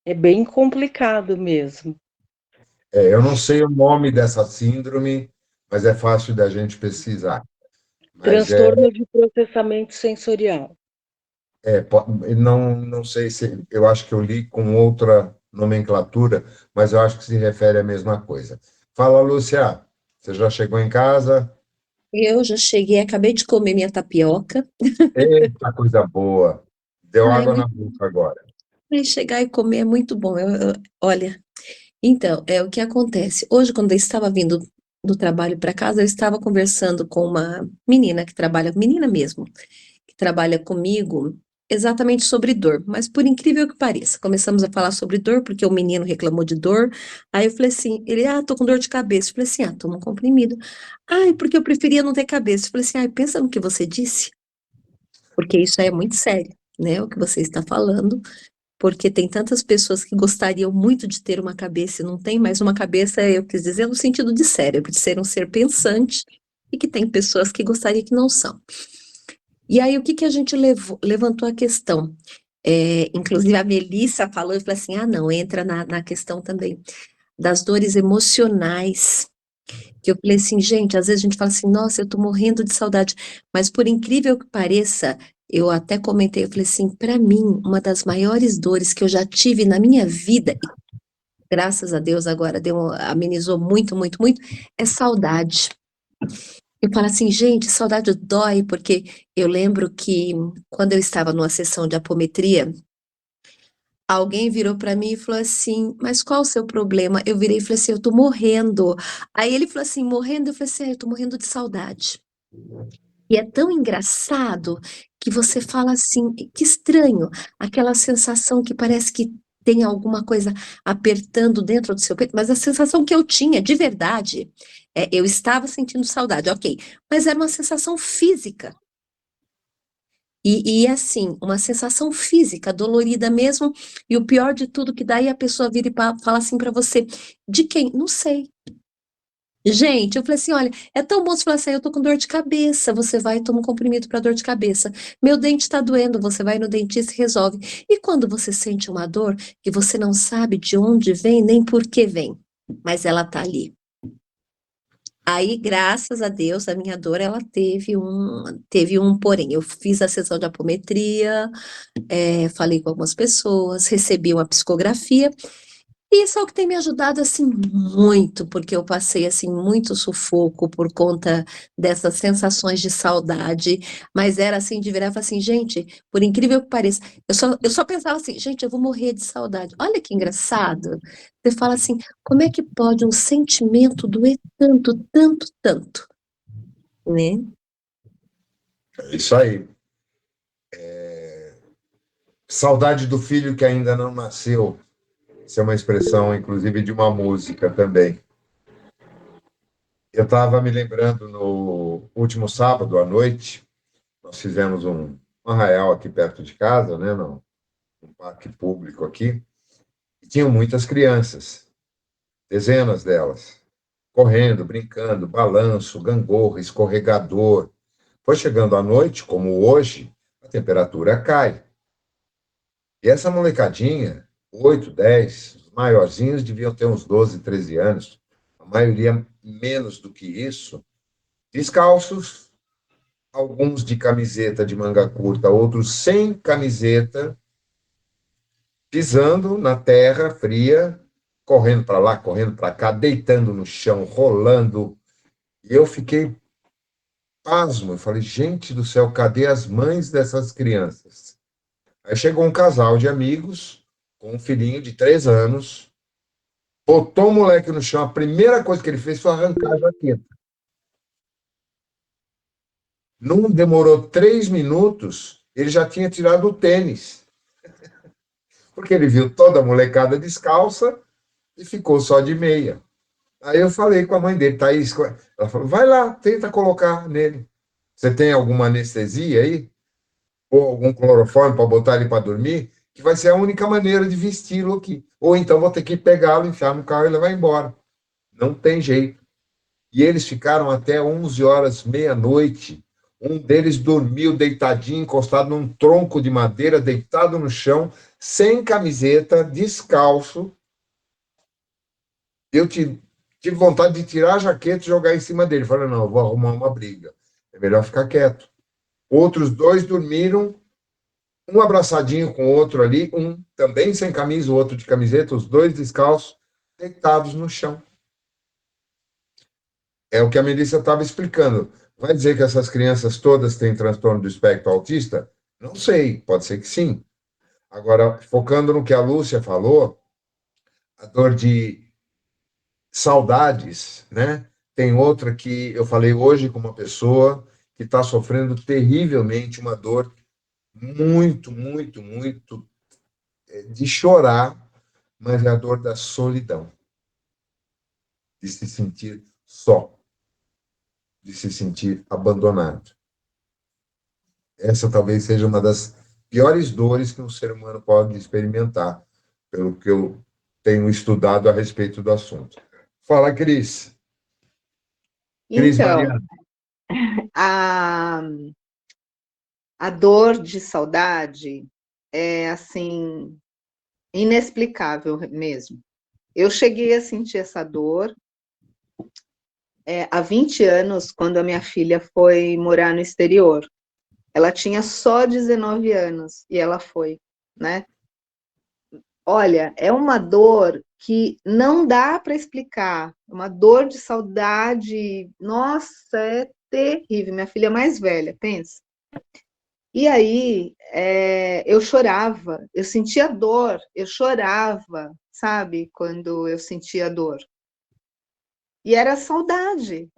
É bem complicado mesmo. Eu não sei o nome dessa síndrome, mas é fácil da gente pesquisar. Mas Transtorno de processamento sensorial. não sei se eu acho que eu li com outra nomenclatura, mas eu acho que se refere à mesma coisa. Fala, Lúcia, você já chegou em casa? Eu já cheguei, acabei de comer minha tapioca. Eita, coisa boa! Deu Ai, água na muito boca agora. bem, chegar e comer é muito bom. Olha, então, é o que acontece. Hoje, quando eu estava vindo do trabalho para casa, eu estava conversando com uma menina que trabalha, menina mesmo, que trabalha comigo exatamente sobre dor. Mas por incrível que pareça, começamos a falar sobre dor, porque o menino reclamou de dor. Aí eu falei assim, tô com dor de cabeça. Eu falei assim, toma um comprimido. Ai, porque eu preferia não ter cabeça. Eu falei assim, pensa no que você disse, porque isso aí é muito sério, né? O que você está falando, porque tem tantas pessoas que gostariam muito de ter uma cabeça e não tem, mas uma cabeça, eu quis dizer, no sentido de cérebro, de ser um ser pensante, e que tem pessoas que gostariam que não são. E aí, o que que a gente levantou a questão? Inclusive, a Melissa falou, e falou assim, não, entra na questão também das dores emocionais, que eu falei assim, gente, às vezes a gente fala assim, nossa, eu tô morrendo de saudade, mas por incrível que pareça, eu até comentei, eu falei assim, para mim, uma das maiores dores que eu já tive na minha vida, e graças a Deus agora amenizou muito, muito, muito, é saudade. Eu falo assim, gente, saudade dói, porque eu lembro que quando eu estava numa sessão de apometria, alguém virou para mim e falou assim, mas qual o seu problema? Eu virei e falei assim, eu tô morrendo. Aí ele falou assim, morrendo? Eu falei assim, eu tô morrendo de saudade. E é tão engraçado que você fala assim, que estranho, aquela sensação que parece que tem alguma coisa apertando dentro do seu peito, mas a sensação que eu tinha, de verdade, eu estava sentindo saudade, ok, mas era uma sensação física. E assim, uma sensação física, dolorida mesmo, e o pior de tudo, que daí a pessoa vira e fala assim para você, de quem? Não sei. Gente, eu falei assim, olha, é tão bom você falar assim, eu tô com dor de cabeça, você vai e toma um comprimido para dor de cabeça. Meu dente tá doendo, você vai no dentista e resolve. E quando você sente uma dor que você não sabe de onde vem, nem por que vem, mas ela tá ali. Aí, graças a Deus, a minha dor, ela teve um porém. Eu fiz a sessão de apometria, falei com algumas pessoas, recebi uma psicografia, e isso é o que tem me ajudado, assim, muito, porque eu passei, assim, muito sufoco por conta dessas sensações de saudade, mas era assim, de virar e falar assim, gente, por incrível que pareça, eu só pensava assim, gente, eu vou morrer de saudade. Olha que engraçado. Você fala assim, como é que pode um sentimento doer tanto, tanto, tanto, né? É isso aí. Saudade do filho que ainda não nasceu. Isso é uma expressão, inclusive, de uma música também. Eu estava me lembrando no último sábado à noite, nós fizemos um arraial aqui perto de casa, né, num parque público aqui, e tinham muitas crianças, dezenas delas, correndo, brincando, balanço, gangorra, escorregador. Foi chegando à noite, como hoje, a temperatura cai. E essa molecadinha, 8, 10, os maiorzinhos deviam ter uns 12, 13 anos, a maioria menos do que isso, descalços, alguns de camiseta de manga curta, outros sem camiseta, pisando na terra fria, correndo para lá, correndo para cá, deitando no chão, rolando. E eu fiquei pasmo. Eu falei, gente do céu, cadê as mães dessas crianças? Aí chegou um casal de amigos com um filhinho de 3 anos, botou o moleque no chão. A primeira coisa que ele fez foi arrancar a jaqueta. Não demorou 3 minutos, ele já tinha tirado o tênis. Porque ele viu toda a molecada descalça e ficou só de meia. Aí eu falei com a mãe dele, Thaís, ela falou, vai lá, tenta colocar nele. Você tem alguma anestesia aí? Ou algum clorofórmio para botar ele para dormir? Que vai ser a única maneira de vesti-lo aqui. Ou então vou ter que pegá-lo, enfiar no carro e levar embora. Não tem jeito. E eles ficaram até 11 horas, meia-noite. Um deles dormiu deitadinho, encostado num tronco de madeira, deitado no chão, sem camiseta, descalço. Eu tive vontade de tirar a jaqueta e jogar em cima dele. Falei, não, eu vou arrumar uma briga. É melhor ficar quieto. Outros dois dormiram, um abraçadinho com o outro ali, um também sem camisa, o outro de camiseta, os dois descalços, deitados no chão. É o que a Melissa estava explicando. Vai dizer que essas crianças todas têm transtorno do espectro autista? Não sei, pode ser que sim. Agora, focando no que a Lúcia falou, a dor de saudades, né? Tem outra que eu falei hoje com uma pessoa que está sofrendo terrivelmente uma dor muito, muito, muito de chorar, mas é a dor da solidão, de se sentir só, de se sentir abandonado. Essa talvez seja uma das piores dores que um ser humano pode experimentar, pelo que eu tenho estudado a respeito do assunto. Fala, Cris. Cris Então, Mariana. a, a dor de saudade é, assim, inexplicável mesmo. Eu cheguei a sentir essa dor há 20 anos, quando a minha filha foi morar no exterior. Ela tinha só 19 anos e ela foi, né? Olha, é uma dor que não dá para explicar, uma dor de saudade, nossa, é terrível. Minha filha mais velha, pensa. E aí, eu chorava, eu sentia dor, eu chorava, sabe, quando eu sentia dor. E era saudade.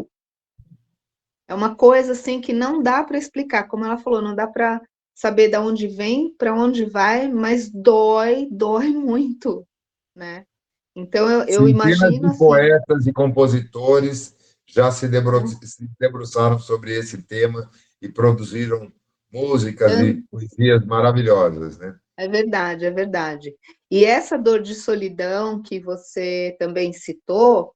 É uma coisa assim que não dá para explicar, como ela falou, não dá para saber de onde vem, para onde vai, mas dói muito, né? Então eu Centenas imagino de assim. poetas e compositores já se debruçaram sobre esse tema e produziram músicas e poesias maravilhosas, né? É verdade, é verdade. E essa dor de solidão que você também citou,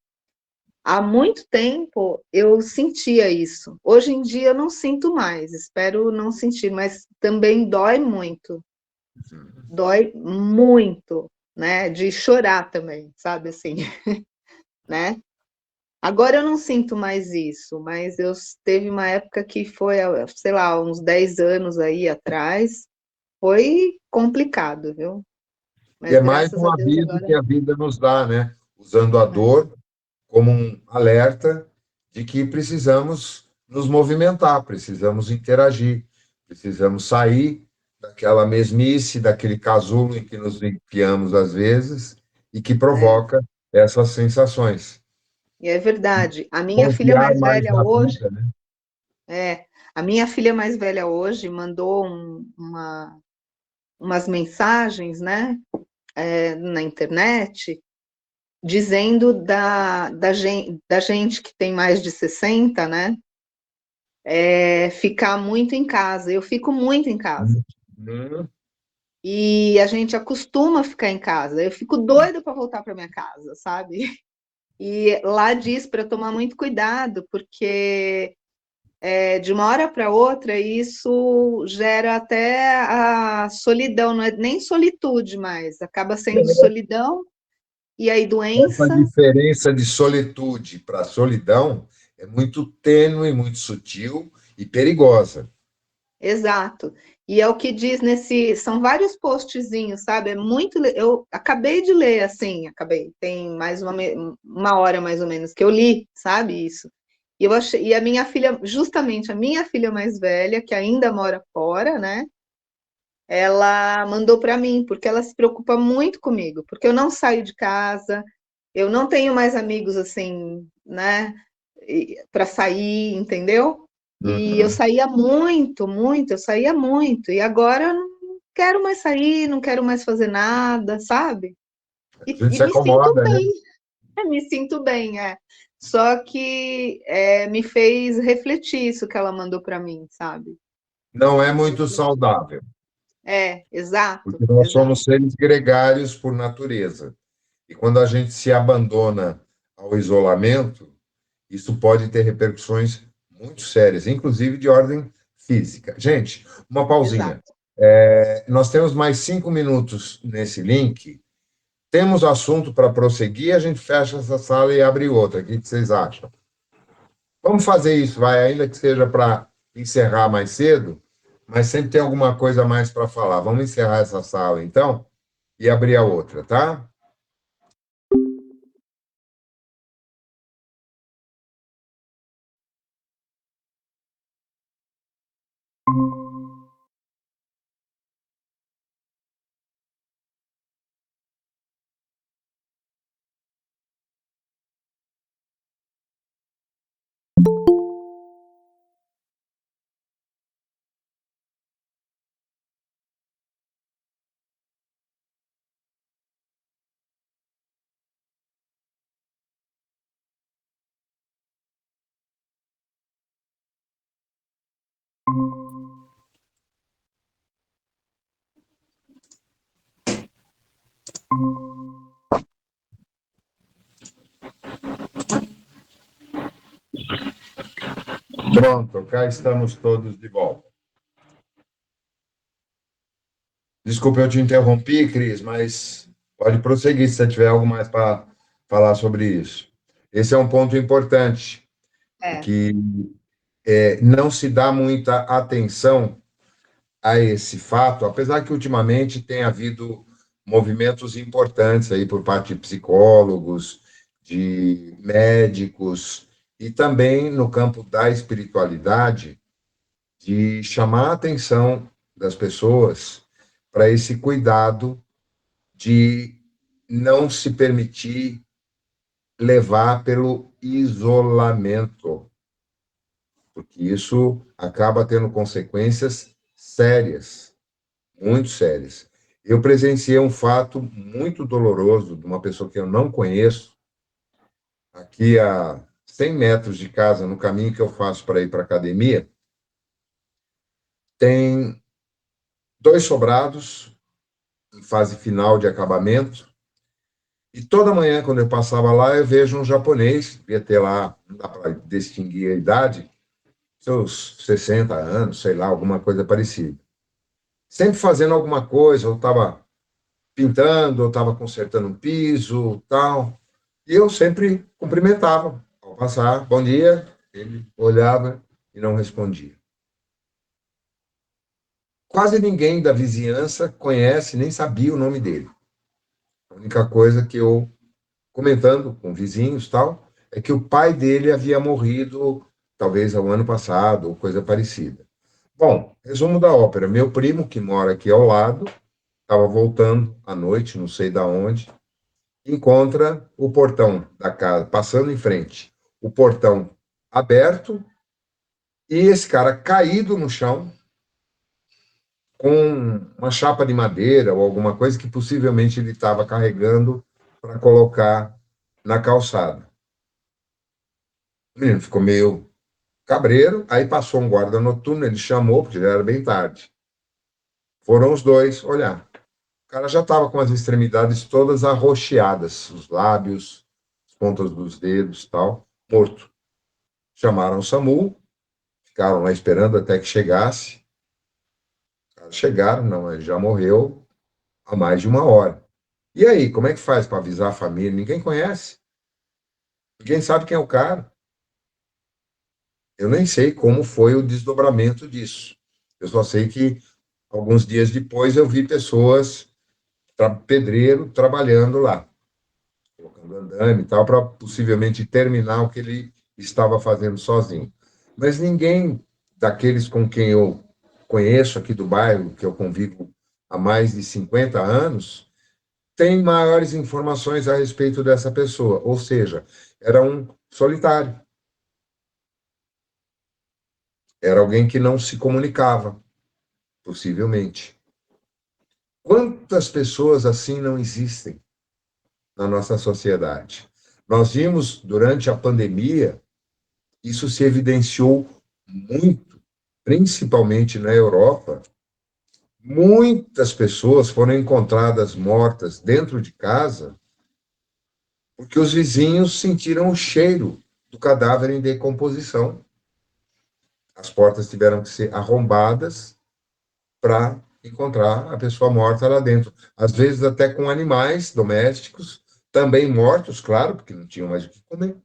há muito tempo eu sentia isso. Hoje em dia eu não sinto mais, espero não sentir, mas também dói muito, né? De chorar também, sabe assim, né? Agora eu não sinto mais isso, mas eu teve uma época que foi, sei lá, uns 10 anos aí atrás, foi complicado, viu? E Mas é mais graças um a Deus aviso que agora. a vida nos dá, né? Usando a dor como um alerta de que precisamos nos movimentar, precisamos interagir, precisamos sair daquela mesmice, daquele casulo em que nos enfiamos às vezes e que É, provoca essas sensações. e é verdade. A minha filha Confiar mais mais velha na hoje, vida, né? a minha filha mais velha hoje mandou umas mensagens, né, na internet, dizendo da gente que tem mais de 60, né, ficar muito em casa. Eu fico muito em casa. Hum, E a gente acostuma a ficar em casa. Eu fico doida para voltar para minha casa, sabe? E lá diz para tomar muito cuidado, porque de uma hora para outra isso gera até a solidão, não é nem solitude mais, acaba sendo solidão e aí Essa doença. diferença de solitude para solidão é muito tênue, muito sutil e perigosa. Exato. E é o que diz são vários postzinhos, sabe? Eu acabei de ler, assim, tem mais uma hora mais ou menos que eu li, sabe isso? E eu achei, e a minha filha, justamente a minha filha mais velha, que ainda mora fora, né? Ela mandou para mim, porque ela se preocupa muito comigo, porque eu não saio de casa, eu não tenho mais amigos assim, né? Para sair, entendeu? E eu Uhum. saía muito, eu saía muito. E agora eu não quero mais sair, não quero mais fazer nada, sabe? A gente E se me sinto acomoda, né? bem, me sinto bem, é. Só que me fez refletir isso que ela mandou para mim, sabe? Não é Fez muito refletir. saudável, Exato, porque nós exato. somos seres gregários por natureza. E quando a gente se abandona ao isolamento, isso pode ter repercussões muito sérias, inclusive de ordem física. Gente, uma pausinha. Exato. Nós temos mais 5 minutos nesse link. Temos assunto para prosseguir, a gente fecha essa sala e abre outra. O que vocês acham? Vamos fazer isso, vai, ainda que seja para encerrar mais cedo, mas sempre tem alguma coisa a mais para falar. Vamos encerrar essa sala, então, e abrir a outra, tá? Pronto, cá estamos todos de volta. Desculpe, eu te interrompi, Cris, mas pode prosseguir se você tiver algo mais para falar sobre isso. Esse é um ponto importante, que não se dá muita atenção a esse fato, apesar que ultimamente tem havido movimentos importantes aí por parte de psicólogos, de médicos, e também no campo da espiritualidade, de chamar a atenção das pessoas para esse cuidado de não se permitir levar pelo isolamento, porque isso acaba tendo consequências sérias, muito sérias. Eu presenciei um fato muito doloroso de uma pessoa que eu não conheço, aqui a 100 metros de casa, no caminho que eu faço para ir para a academia, tem 2 sobrados em fase final de acabamento, e toda manhã, quando eu passava lá, eu vejo um japonês, devia ter lá, não dá para distinguir a idade, seus 60 anos, sei lá, alguma coisa parecida. Sempre fazendo alguma coisa, ou estava pintando, ou estava consertando um piso, tal. E eu sempre cumprimentava ao passar, bom dia, ele olhava e não respondia. Quase ninguém da vizinhança conhece, nem sabia o nome dele. A única coisa que eu, comentando com vizinhos tal, é que o pai dele havia morrido, talvez ao ano passado, ou coisa parecida. Bom, resumo da ópera. Meu primo, que mora aqui ao lado, estava voltando à noite, não sei da onde, encontra o portão da casa, passando em frente, o portão aberto, e esse cara caído no chão, com uma chapa de madeira ou alguma coisa que possivelmente ele estava carregando para colocar na calçada. O menino ficou meio cabreiro, aí passou um guarda noturno, ele chamou, porque já era bem tarde. Foram os dois olhar. O cara já estava com as extremidades todas arroxeadas, os lábios, as pontas dos dedos, tal, morto. Chamaram o SAMU, ficaram lá esperando até que chegasse. Chegaram, não, ele já morreu há mais de 1 hora. E aí, como é que faz para avisar a família? Ninguém conhece. Ninguém sabe quem é o cara. Eu nem sei como foi o desdobramento disso. Eu só sei que alguns dias depois eu vi pessoas, pedreiro, trabalhando lá, colocando andame e tal, para possivelmente terminar o que ele estava fazendo sozinho. Mas ninguém daqueles com quem eu conheço aqui do bairro, que eu convivo há mais de 50 anos, tem maiores informações a respeito dessa pessoa. Ou seja, era um solitário. Era alguém que não se comunicava, possivelmente. Quantas pessoas assim não existem na nossa sociedade? Nós vimos, durante a pandemia, isso se evidenciou muito, principalmente na Europa. Muitas pessoas foram encontradas mortas dentro de casa porque os vizinhos sentiram o cheiro do cadáver em decomposição. as portas tiveram que ser arrombadas para encontrar a pessoa morta lá dentro. Às vezes até com animais domésticos, também mortos, claro, porque não tinham mais o que comer.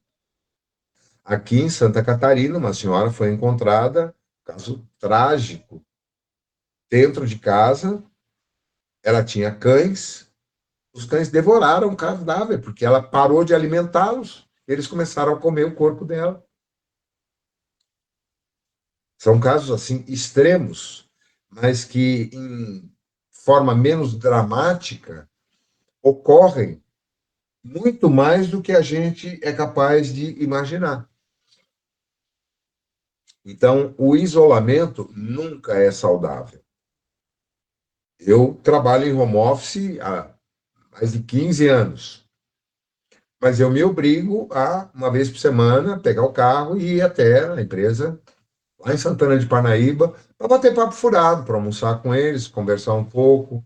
Aqui em Santa Catarina, uma senhora foi encontrada, caso trágico, dentro de casa, ela tinha cães, os cães devoraram o cadáver, porque ela parou de alimentá-los, eles começaram a comer o corpo dela. São casos, assim, extremos, mas que, em forma menos dramática, ocorrem muito mais do que a gente é capaz de imaginar. Então, o isolamento nunca é saudável. Eu trabalho em home office há mais de 15 anos, mas eu me obrigo a, uma vez por semana, pegar o carro e ir até a empresa, lá em Santana de Parnaíba, para bater papo furado, para almoçar com eles, conversar um pouco.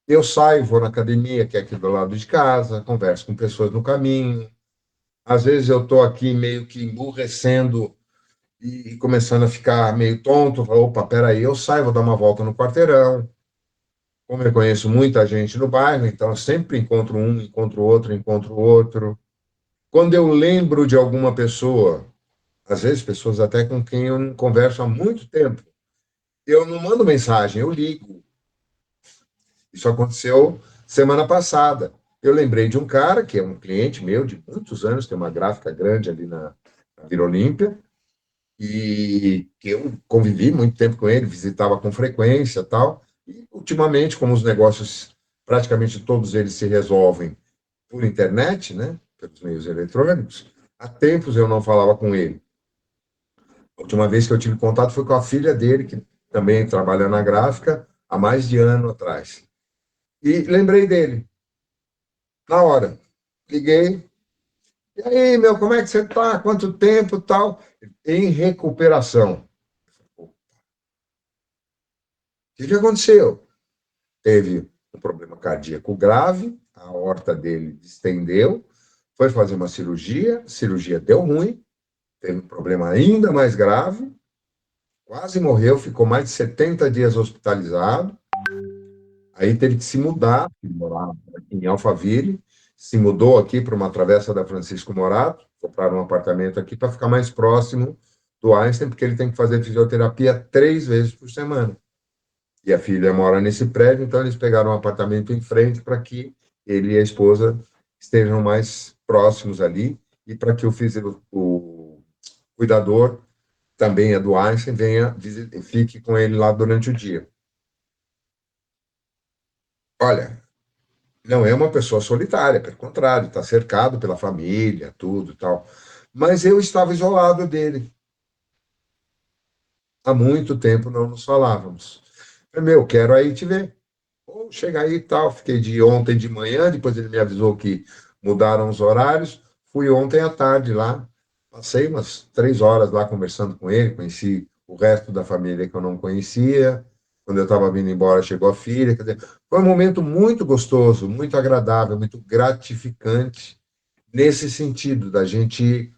Eu saio, vou na academia, que é aqui do lado de casa, converso com pessoas no caminho. Às vezes eu estou aqui meio que emburrecendo e começando a ficar meio tonto. Falo, opa, peraí, eu saio, vou dar uma volta no quarteirão. Como eu conheço muita gente no bairro, então eu sempre encontro um, encontro outro, encontro outro. Quando eu lembro de alguma pessoa, às vezes pessoas até com quem eu não converso há muito tempo, eu não mando mensagem, eu ligo. Isso aconteceu semana passada. Eu lembrei de um cara que é um cliente meu de muitos anos, tem uma gráfica grande ali na Vila Olímpia, e que eu convivi muito tempo com ele, visitava com frequência e tal. E, ultimamente, como os negócios, praticamente todos eles se resolvem por internet, né, pelos meios eletrônicos, há tempos eu não falava com ele. A última vez que eu tive contato foi com a filha dele, que também trabalha na gráfica, há mais de ano atrás. E lembrei dele, na hora. Liguei. E aí, meu, como é que você está? Quanto tempo tal? Em recuperação. O que aconteceu? Teve um problema cardíaco grave, a aorta dele distendeu, foi fazer uma cirurgia, a cirurgia deu ruim, teve um problema ainda mais grave, quase morreu, ficou mais de 70 dias hospitalizado, aí teve que se mudar, ele morava em Alphaville, se mudou aqui para uma travessa da Francisco Morato, compraram um apartamento aqui para ficar mais próximo do Einstein, porque ele tem que fazer fisioterapia 3 vezes por semana. E a filha mora nesse prédio, então eles pegaram um apartamento em frente para que ele e a esposa estejam mais próximos ali e para que o cuidador, também é do Einstein, fique com ele lá durante o dia. Olha, não é uma pessoa solitária, pelo contrário, está cercado pela família, tudo e tal. Mas eu estava isolado dele. Há muito tempo não nos falávamos. Falei, meu, quero aí te ver. Ou chegar aí e tal. Fiquei de ontem de manhã, depois ele me avisou que mudaram os horários. Fui ontem à tarde lá. Passei umas 3 horas lá conversando com ele, conheci o resto da família que eu não conhecia. Quando eu estava vindo embora, chegou a filha. Quer dizer, foi um momento muito gostoso, muito agradável, muito gratificante, nesse sentido, da gente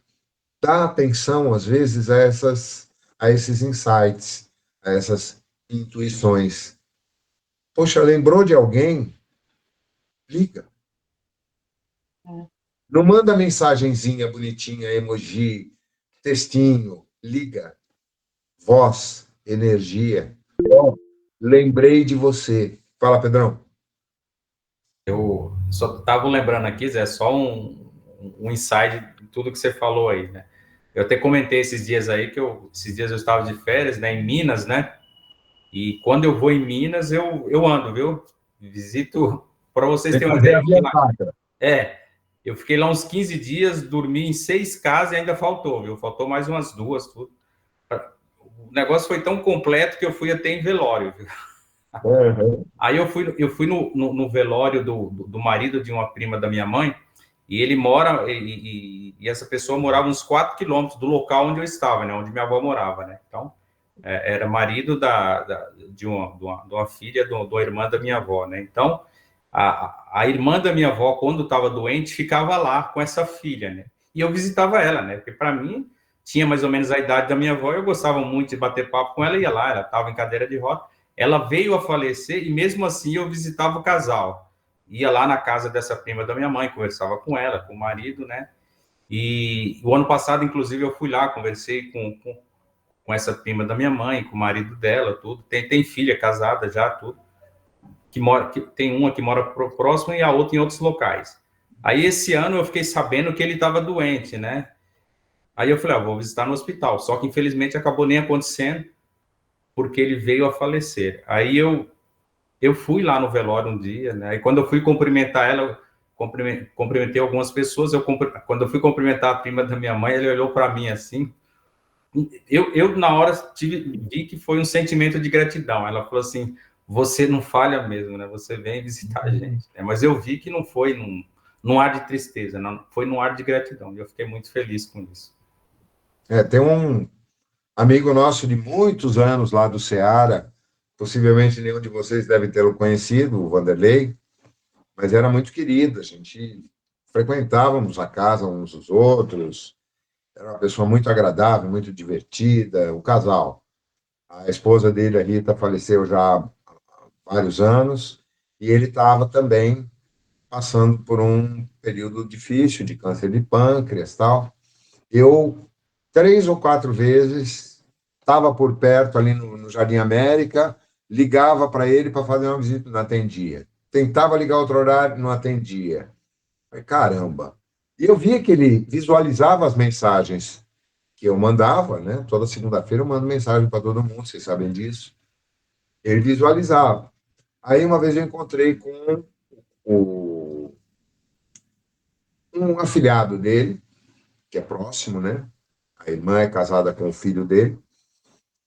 dar atenção, às vezes, a esses insights, a essas intuições. Poxa, lembrou de alguém? Liga. Não manda mensagenzinha bonitinha, emoji, textinho. Liga. Voz, energia. Oh, lembrei de você. Fala, Pedrão. Eu só estava lembrando aqui, Zé, só um insight de tudo que você falou aí, né? Eu até comentei esses dias aí esses dias eu estava de férias, né, em Minas, né? E quando eu vou em Minas, eu ando, viu? Visito, para vocês terem uma ideia. Eu fiquei lá uns 15 dias, dormi em 6 casas e ainda faltou, viu? Faltou mais umas 2, tudo. O negócio foi tão completo que eu fui até em velório, viu? Uhum. Aí eu fui no velório do marido de uma prima da minha mãe, e ele mora, e essa pessoa morava uns 4 quilômetros do local onde eu estava, né? Onde minha avó morava, né? Então, era marido de uma filha, de uma irmã da minha avó, né? Então, a irmã da minha avó, quando estava doente, ficava lá com essa filha, né? E eu visitava ela, né? Porque para mim, tinha mais ou menos a idade da minha avó, eu gostava muito de bater papo com ela, ia lá, ela estava em cadeira de roda, ela veio a falecer e mesmo assim eu visitava o casal. Ia lá na casa dessa prima da minha mãe, conversava com ela, com o marido, né? E o ano passado, inclusive, eu fui lá, conversei com essa prima da minha mãe, com o marido dela, tudo. Tem filha casada já, tudo. Tem uma que mora próximo e a outra em outros locais. Aí, esse ano, eu fiquei sabendo que ele estava doente, né? Aí eu falei, vou visitar no hospital. Só que, infelizmente, acabou nem acontecendo, porque ele veio a falecer. Aí eu fui lá no velório um dia, né? E quando eu fui cumprimentar ela, eu cumprimentei algumas pessoas. Quando eu fui cumprimentar a prima da minha mãe, ele olhou para mim assim. Eu na hora, vi que foi um sentimento de gratidão. Ela falou assim, você não falha mesmo, né? Você vem visitar a gente. Né? Mas eu vi que não foi num ar de tristeza, não, foi num ar de gratidão. E eu fiquei muito feliz com isso. Tem um amigo nosso de muitos anos lá do Ceará, possivelmente nenhum de vocês deve tê-lo conhecido, o Vanderlei, mas era muito querido, a gente frequentávamos a casa uns dos outros, era uma pessoa muito agradável, muito divertida, o casal. A esposa dele, a Rita, faleceu já há vários anos, e ele estava também passando por um período difícil de câncer de pâncreas e tal. Eu, 3 ou 4 vezes, estava por perto ali no Jardim América, ligava para ele para fazer uma visita, não atendia. Tentava ligar outro horário, não atendia. Falei, caramba. E eu via que ele visualizava as mensagens que eu mandava, né? Toda segunda-feira eu mando mensagem para todo mundo, vocês sabem disso. Ele visualizava. Aí uma vez eu encontrei com um afilhado dele, que é próximo, né? A irmã é casada com o filho dele.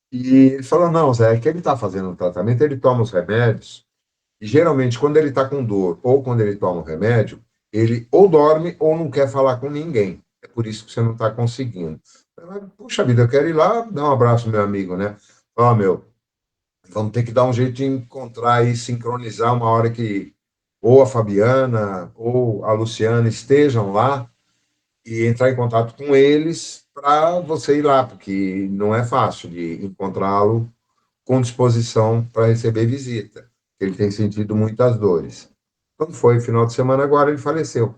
E ele falou, não, Zé, é que ele está fazendo um tratamento, ele toma os remédios, e geralmente quando ele está com dor ou quando ele toma o remédio, ele ou dorme ou não quer falar com ninguém. É por isso que você não está conseguindo. Puxa vida, eu quero ir lá dar um abraço ao meu amigo, né? Meu, vamos ter que dar um jeito de encontrar e sincronizar uma hora que ou a Fabiana ou a Luciana estejam lá e entrar em contato com eles para você ir lá, porque não é fácil de encontrá-lo com disposição para receber visita. Ele tem sentido muitas dores. Quando foi final de semana agora, ele faleceu.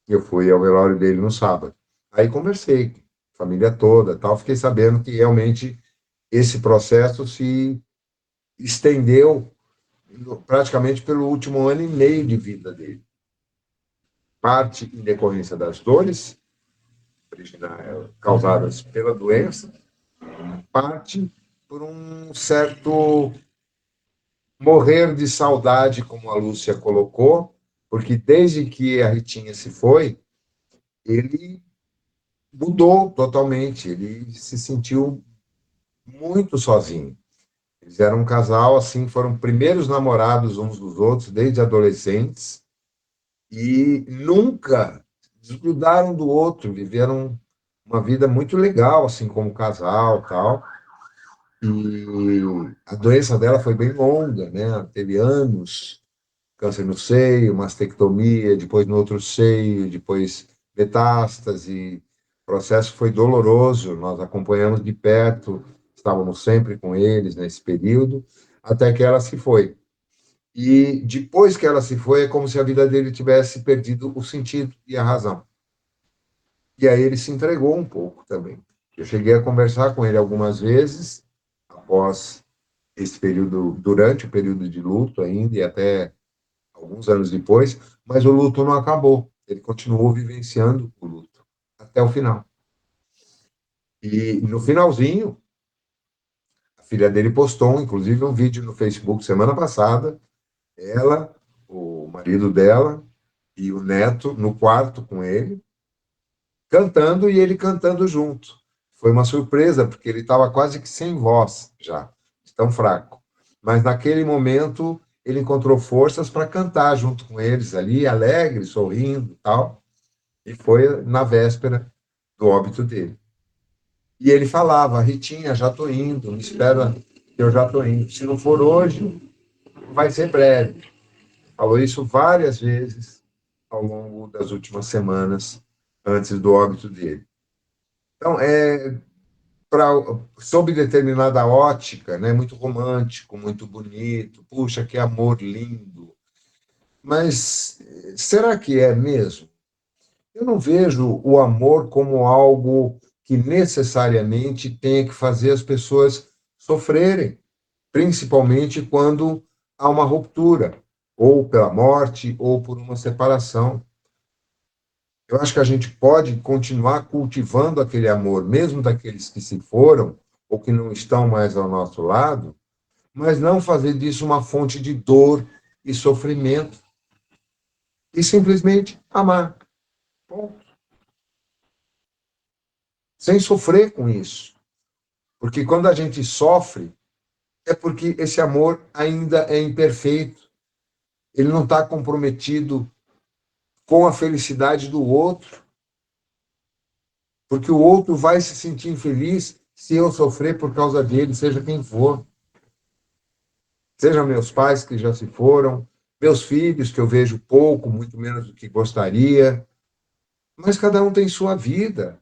Eu fui ao velório dele no sábado. Aí conversei, família toda, tal, fiquei sabendo que realmente esse processo se estendeu praticamente pelo último ano e meio de vida dele. Parte em decorrência das dores causadas pela doença, parte por um certo morrer de saudade, como a Lúcia colocou, porque desde que a Ritinha se foi, ele mudou totalmente, ele se sentiu muito sozinho. Eles eram um casal, assim, foram primeiros namorados uns dos outros, desde adolescentes, e nunca desgrudaram do outro, viveram uma vida muito legal, assim, como casal, tal. E a doença dela foi bem longa, né? Teve anos, câncer no seio, mastectomia, depois no outro seio, depois metástase. O processo foi doloroso, nós acompanhamos de perto, estávamos sempre com eles nesse período, até que ela se foi. E depois que ela se foi, é como se a vida dele tivesse perdido o sentido e a razão. E aí ele se entregou um pouco também. Eu cheguei a conversar com ele algumas vezes, após esse período, durante o período de luto ainda, e até alguns anos depois, mas o luto não acabou. Ele continuou vivenciando o luto até o final. E no finalzinho, a filha dele postou, inclusive, um vídeo no Facebook semana passada, ela, o marido dela e o neto no quarto com ele, cantando e ele cantando junto. Foi uma surpresa, porque ele estava quase que sem voz já, tão fraco. Mas naquele momento ele encontrou forças para cantar junto com eles ali, alegre, sorrindo e tal. E foi na véspera do óbito dele. E ele falava, Ritinha, já estou indo, me espera, eu já estou indo. Se não for hoje, vai ser breve. Falou isso várias vezes ao longo das últimas semanas, antes do óbito dele. Então, sob determinada ótica, né, muito romântico, muito bonito, puxa, que amor lindo. Mas será que é mesmo? Eu não vejo o amor como algo que necessariamente tenha que fazer as pessoas sofrerem, principalmente quando há uma ruptura, ou pela morte, ou por uma separação. Eu acho que a gente pode continuar cultivando aquele amor, mesmo daqueles que se foram ou que não estão mais ao nosso lado, mas não fazer disso uma fonte de dor e sofrimento, e simplesmente amar, ponto. Sem sofrer com isso. Porque quando a gente sofre, é porque esse amor ainda é imperfeito. Ele não está comprometido com a felicidade do outro, porque o outro vai se sentir infeliz se eu sofrer por causa dele, seja quem for. Sejam meus pais que já se foram, meus filhos que eu vejo pouco, muito menos do que gostaria, mas cada um tem sua vida.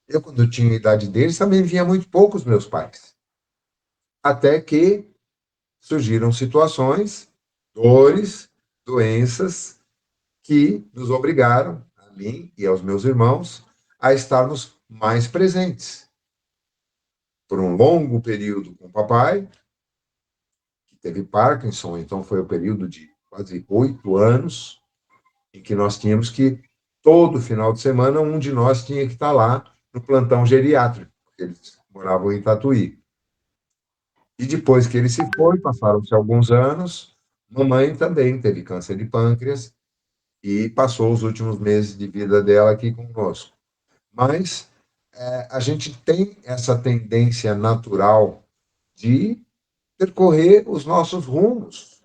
Eu, quando eu tinha a idade deles, também via muito pouco os meus pais. Até que surgiram situações, dores, doenças, que nos obrigaram, a mim e aos meus irmãos, a estarmos mais presentes. Por um longo período com o papai, que teve Parkinson, então foi o período de quase 8 anos, em que nós tínhamos que, todo final de semana, um de nós tinha que estar lá no plantão geriátrico, porque eles moravam em Tatuí. E depois que ele se foi, passaram-se alguns anos, mamãe também teve câncer de pâncreas e passou os últimos meses de vida dela aqui conosco. Mas a gente tem essa tendência natural de percorrer os nossos rumos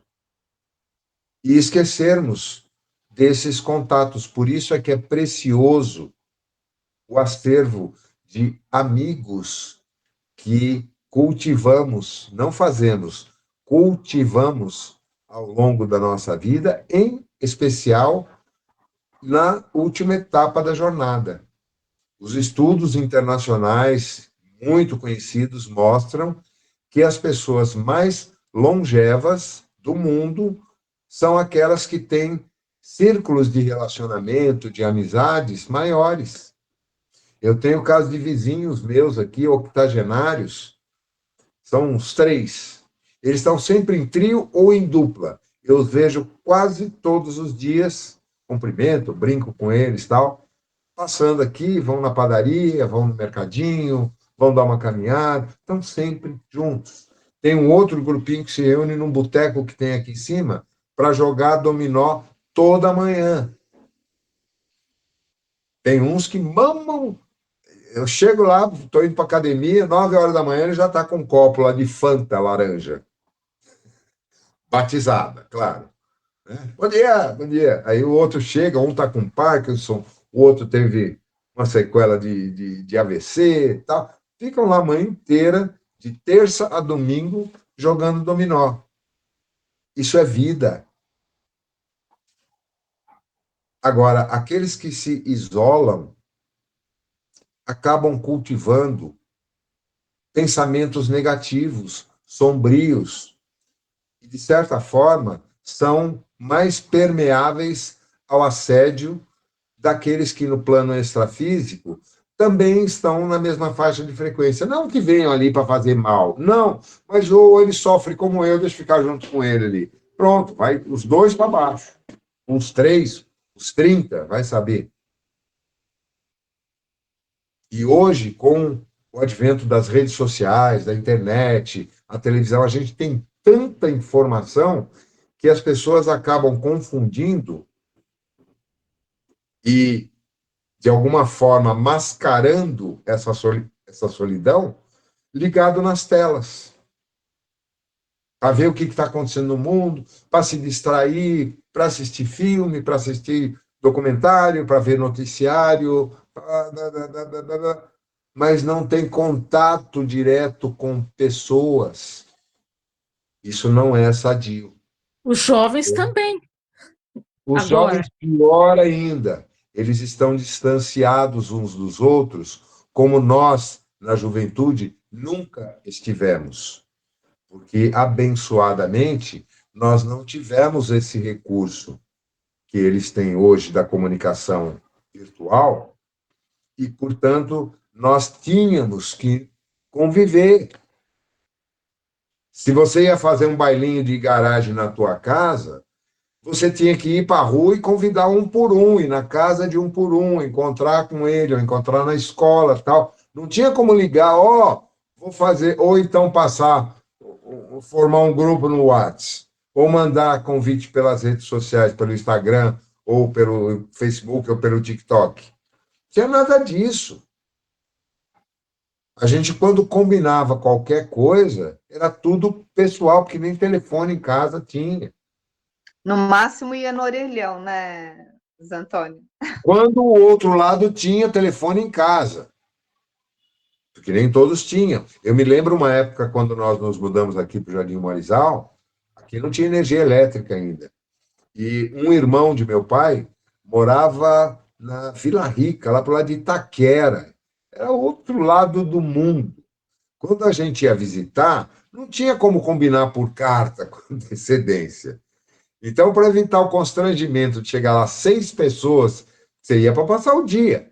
e esquecermos desses contatos. Por isso é que é precioso o acervo de amigos que cultivamos, não fazemos, cultivamos ao longo da nossa vida, em especial na última etapa da jornada. Os estudos internacionais muito conhecidos mostram que as pessoas mais longevas do mundo são aquelas que têm círculos de relacionamento, de amizades maiores. Eu tenho caso de vizinhos meus aqui, octogenários, são uns 3. Eles estão sempre em trio ou em dupla. Eu os vejo quase todos os dias, cumprimento, brinco com eles e tal, passando aqui, vão na padaria, vão no mercadinho, vão dar uma caminhada, estão sempre juntos. Tem um outro grupinho que se reúne num boteco que tem aqui em cima para jogar dominó toda manhã. Tem uns que mamam. Eu chego lá, estou indo para a academia, 9 horas da manhã, ele já está com um copo lá de Fanta laranja. Batizada, claro. Bom dia, bom dia. Aí o outro chega, um está com Parkinson, o outro teve uma sequela de AVC e tal. Ficam lá a manhã inteira, de terça a domingo, jogando dominó. Isso é vida. Agora, aqueles que se isolam acabam cultivando pensamentos negativos, sombrios, e, de certa forma, são mais permeáveis ao assédio daqueles que, no plano extrafísico, também estão na mesma faixa de frequência. Não que venham ali para fazer mal, não, mas ou ele sofre como eu, deixa eu ficar junto com ele ali. Pronto, vai os dois para baixo. Uns 3, uns 30, vai saber. E hoje, com o advento das redes sociais, da internet, a televisão, a gente tem tanta informação que as pessoas acabam confundindo e, de alguma forma, mascarando essa solidão ligado nas telas, para ver o que está acontecendo no mundo, para se distrair, para assistir filme, para assistir documentário, para ver noticiário, mas não tem contato direto com pessoas. Isso não é sadio. Os jovens também. Os Agora. jovens, pior ainda, eles estão distanciados uns dos outros como nós, na juventude, nunca estivemos. Porque, abençoadamente, nós não tivemos esse recurso que eles têm hoje da comunicação virtual e, portanto, nós tínhamos que conviver. Se você ia fazer um bailinho de garagem na tua casa, você tinha que ir para a rua e convidar um por um, ir na casa de um por um, encontrar com ele, ou encontrar na escola, tal. Não tinha como ligar, vou fazer, ou então formar um grupo no WhatsApp, ou mandar convite pelas redes sociais, pelo Instagram, ou pelo Facebook, ou pelo TikTok. Não tinha nada disso. A gente, quando combinava qualquer coisa, era tudo pessoal, porque nem telefone em casa tinha. No máximo ia no orelhão, né, Zé Antônio? Quando o outro lado tinha telefone em casa, porque nem todos tinham. Eu me lembro uma época, quando nós nos mudamos aqui para o Jardim Morizal, aqui não tinha energia elétrica ainda. E um irmão de meu pai morava na Vila Rica, lá para o lado de Itaquera. Era outro lado do mundo. Quando a gente ia visitar, não tinha como combinar por carta com antecedência. Então, para evitar o constrangimento de chegar lá 6 pessoas, você ia para passar o dia.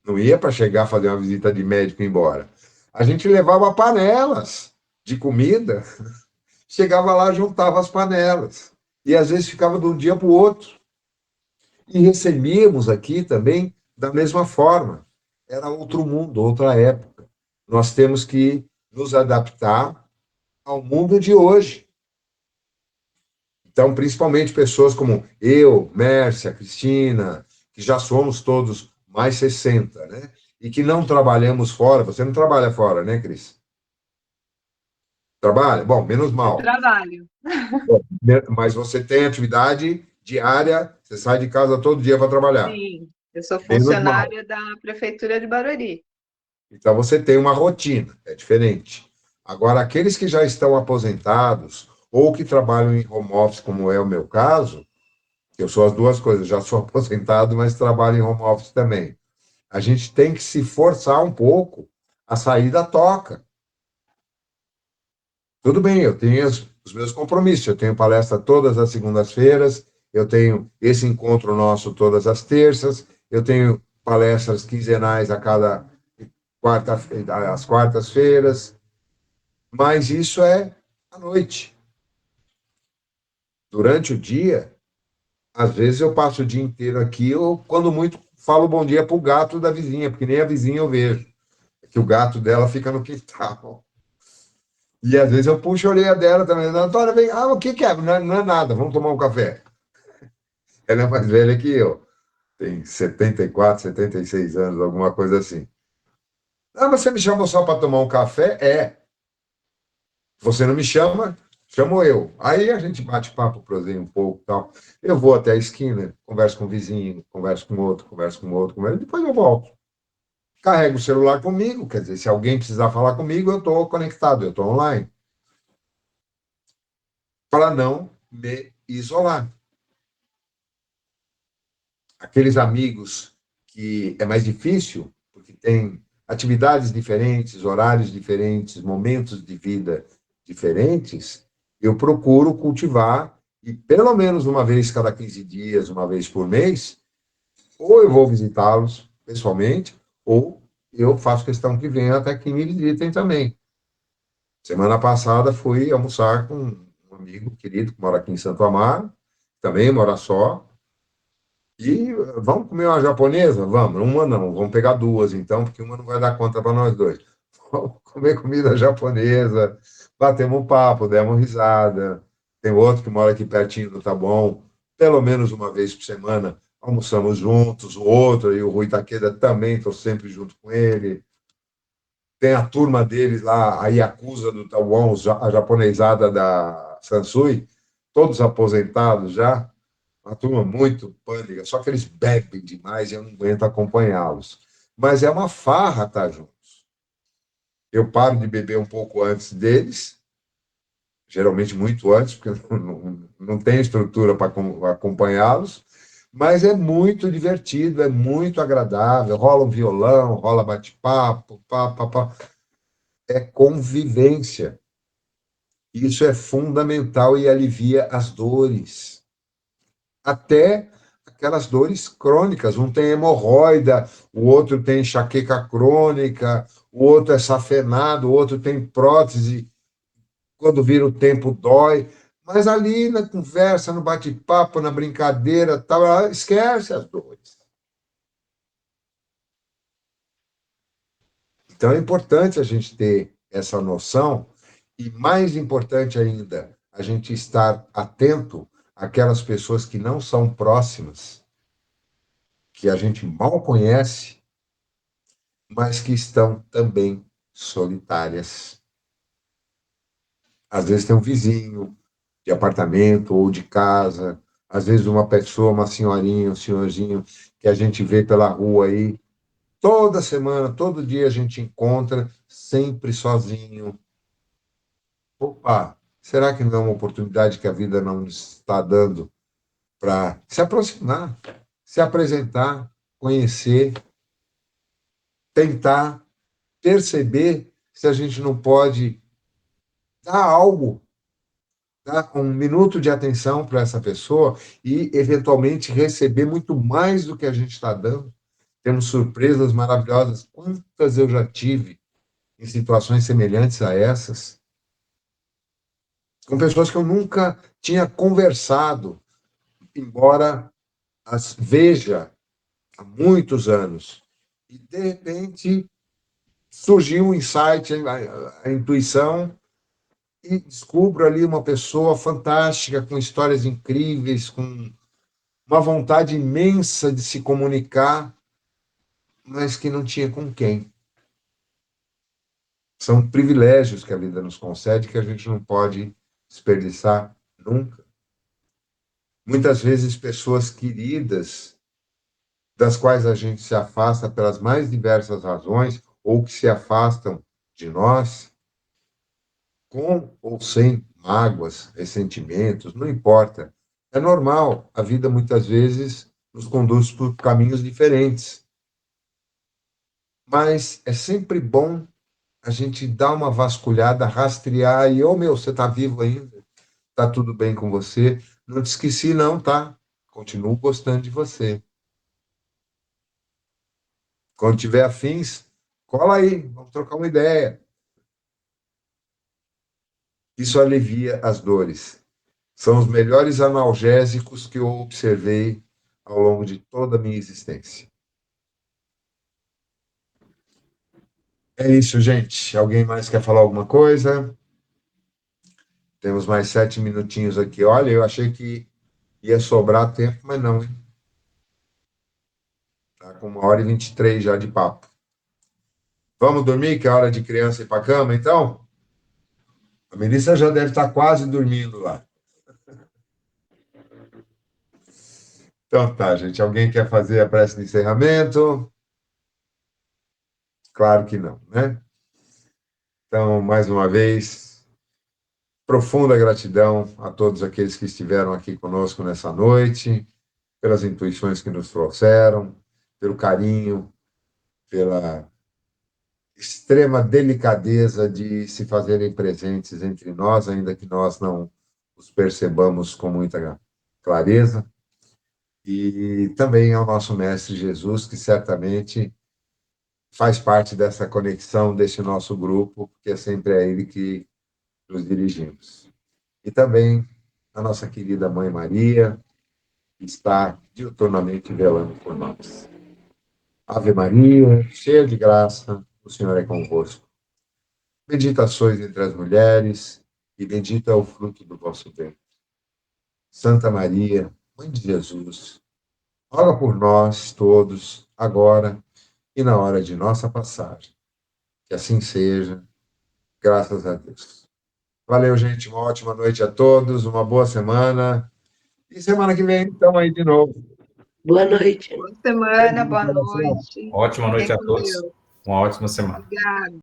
Não ia para chegar, fazer uma visita de médico e ir embora. A gente levava panelas de comida, chegava lá, juntava as panelas. E às vezes ficava de um dia para o outro. E recebíamos aqui também da mesma forma. Era outro mundo, outra época. Nós temos que nos adaptar ao mundo de hoje. Então, principalmente pessoas como eu, Mércia, Cristina, que já somos todos mais 60, né? E que não trabalhamos fora. Você não trabalha fora, né, Cris? Trabalha? Bom, menos mal. Trabalho. Mas você tem atividade diária, você sai de casa todo dia para trabalhar. Sim, eu sou Menos mal. funcionária da Prefeitura de Barueri. Então, você tem uma rotina, é diferente. Agora, aqueles que já estão aposentados ou que trabalham em home office, como é o meu caso, eu sou as duas coisas, já sou aposentado, mas trabalho em home office também. A gente tem que se forçar um pouco a sair da toca. Tudo bem, eu tenho os meus compromissos, eu tenho palestra todas as segundas-feiras, eu tenho esse encontro nosso todas as terças, eu tenho palestras quinzenais a cada às quartas-feiras, mas isso é à noite. Durante o dia, às vezes eu passo o dia inteiro aqui, ou quando muito, falo bom dia para o gato da vizinha, porque nem a vizinha eu vejo, que o gato dela fica no quintal. E às vezes eu puxo a orelha dela também, Antônia, vem, o que é? Não é nada, vamos tomar um café. Ela é mais velha que eu, tem 74, 76 anos, alguma coisa assim. Mas você me chamou só para tomar um café? É. Você não me chama, chamo eu. Aí a gente bate papo, proseia um pouco e tal. Eu vou até a esquina, converso com o vizinho, converso com outro, depois eu volto. Carrego o celular comigo, quer dizer, se alguém precisar falar comigo, eu estou conectado, eu estou online. Para não me isolar. Aqueles amigos que é mais difícil, porque tem atividades diferentes, horários diferentes, momentos de vida diferentes, eu procuro cultivar, e pelo menos uma vez cada 15 dias, uma vez por mês, ou eu vou visitá-los pessoalmente, ou eu faço questão que venham até que me visitem também. Semana passada fui almoçar com um amigo querido que mora aqui em Santo Amaro, também mora só, e vamos comer uma japonesa? Vamos, uma não, vamos pegar duas então, porque uma não vai dar conta para nós dois. Vamos comer comida japonesa, batemos um papo, demos risada. Tem outro que mora aqui pertinho do Taboão, pelo menos uma vez por semana, almoçamos juntos, o outro, e o Rui Takeda também, estou sempre junto com ele. Tem a turma deles lá, a Yakuza do Taboão, a japonesada da Sansui, todos aposentados já. Uma turma muito pânica, só que eles bebem demais e eu não aguento acompanhá-los. Mas é uma farra estar juntos. Eu paro de beber um pouco antes deles, geralmente muito antes, porque não tenho estrutura para acompanhá-los, Mas é muito divertido, é muito agradável, rola um violão, rola bate-papo, pá, pá, pá. É convivência. Isso é fundamental e alivia as dores. Até aquelas dores crônicas. Um tem hemorroida, o outro tem enxaqueca crônica, o outro é safenado, o outro tem prótese. Quando vira o tempo, dói. Mas ali na conversa, no bate-papo, na brincadeira, tal, esquece as dores. Então é importante a gente ter essa noção e, mais importante ainda, a gente estar atento àquelas pessoas que não são próximas, que a gente mal conhece, mas que estão também solitárias. Às vezes tem um vizinho de apartamento ou de casa, às vezes uma pessoa, uma senhorinha, um senhorzinho que a gente vê pela rua aí, toda semana, todo dia a gente encontra, sempre sozinho. Opa, será que não é uma oportunidade que a vida não está dando para se aproximar, se apresentar, conhecer, tentar perceber se a gente não pode dar algo, dar um minuto de atenção para essa pessoa e, eventualmente, receber muito mais do que a gente está dando? Temos surpresas maravilhosas. Quantas eu já tive em situações semelhantes a essas, com pessoas que eu nunca tinha conversado, embora as veja há muitos anos. E, de repente, surgiu um insight, a intuição, e descubro ali uma pessoa fantástica, com histórias incríveis, com uma vontade imensa de se comunicar, mas que não tinha com quem. São privilégios que a vida nos concede que a gente não pode desperdiçar nunca. Muitas vezes, pessoas queridas, das quais a gente se afasta pelas mais diversas razões, ou que se afastam de nós, com ou sem mágoas, ressentimentos, não importa. É normal, a vida muitas vezes nos conduz por caminhos diferentes. Mas é sempre bom a gente dar uma vasculhada, rastrear e, meu, você está vivo ainda? Está tudo bem com você? Não te esqueci não, tá? Continuo gostando de você. Quando tiver afins, cola aí, vamos trocar uma ideia. Isso alivia as dores. São os melhores analgésicos que eu observei ao longo de toda a minha existência. É isso, gente. Alguém mais quer falar alguma coisa? Temos mais 7 minutinhos aqui. Olha, eu achei que ia sobrar tempo, mas não, hein? Tá com 1h23 já de papo. Vamos dormir, que é hora de criança ir para a cama, então? A Melissa já deve estar quase dormindo lá. Então tá, gente. Alguém quer fazer a prece de encerramento? Claro que não, né? Então, mais uma vez, profunda gratidão a todos aqueles que estiveram aqui conosco nessa noite, pelas intuições que nos trouxeram, pelo carinho, pela extrema delicadeza de se fazerem presentes entre nós, ainda que nós não os percebamos com muita clareza. E também ao nosso Mestre Jesus, que certamente faz parte dessa conexão, desse nosso grupo, porque é sempre a ele que nos dirigimos. E também a nossa querida Mãe Maria, que está diuturnamente velando por nós. Ave Maria, cheia de graça, o Senhor é convosco. Bendita sois entre as mulheres, e bendito é o fruto do vosso ventre. Santa Maria, Mãe de Jesus, roga por nós todos, agora e na hora de nossa passagem. Que assim seja, graças a Deus. Valeu, gente, uma ótima noite a todos, uma boa semana. E semana que vem, estamos aí de novo. Boa noite. Boa semana, boa noite. Ótima noite Fiquem a com todos. Deus. Uma ótima semana. Obrigada.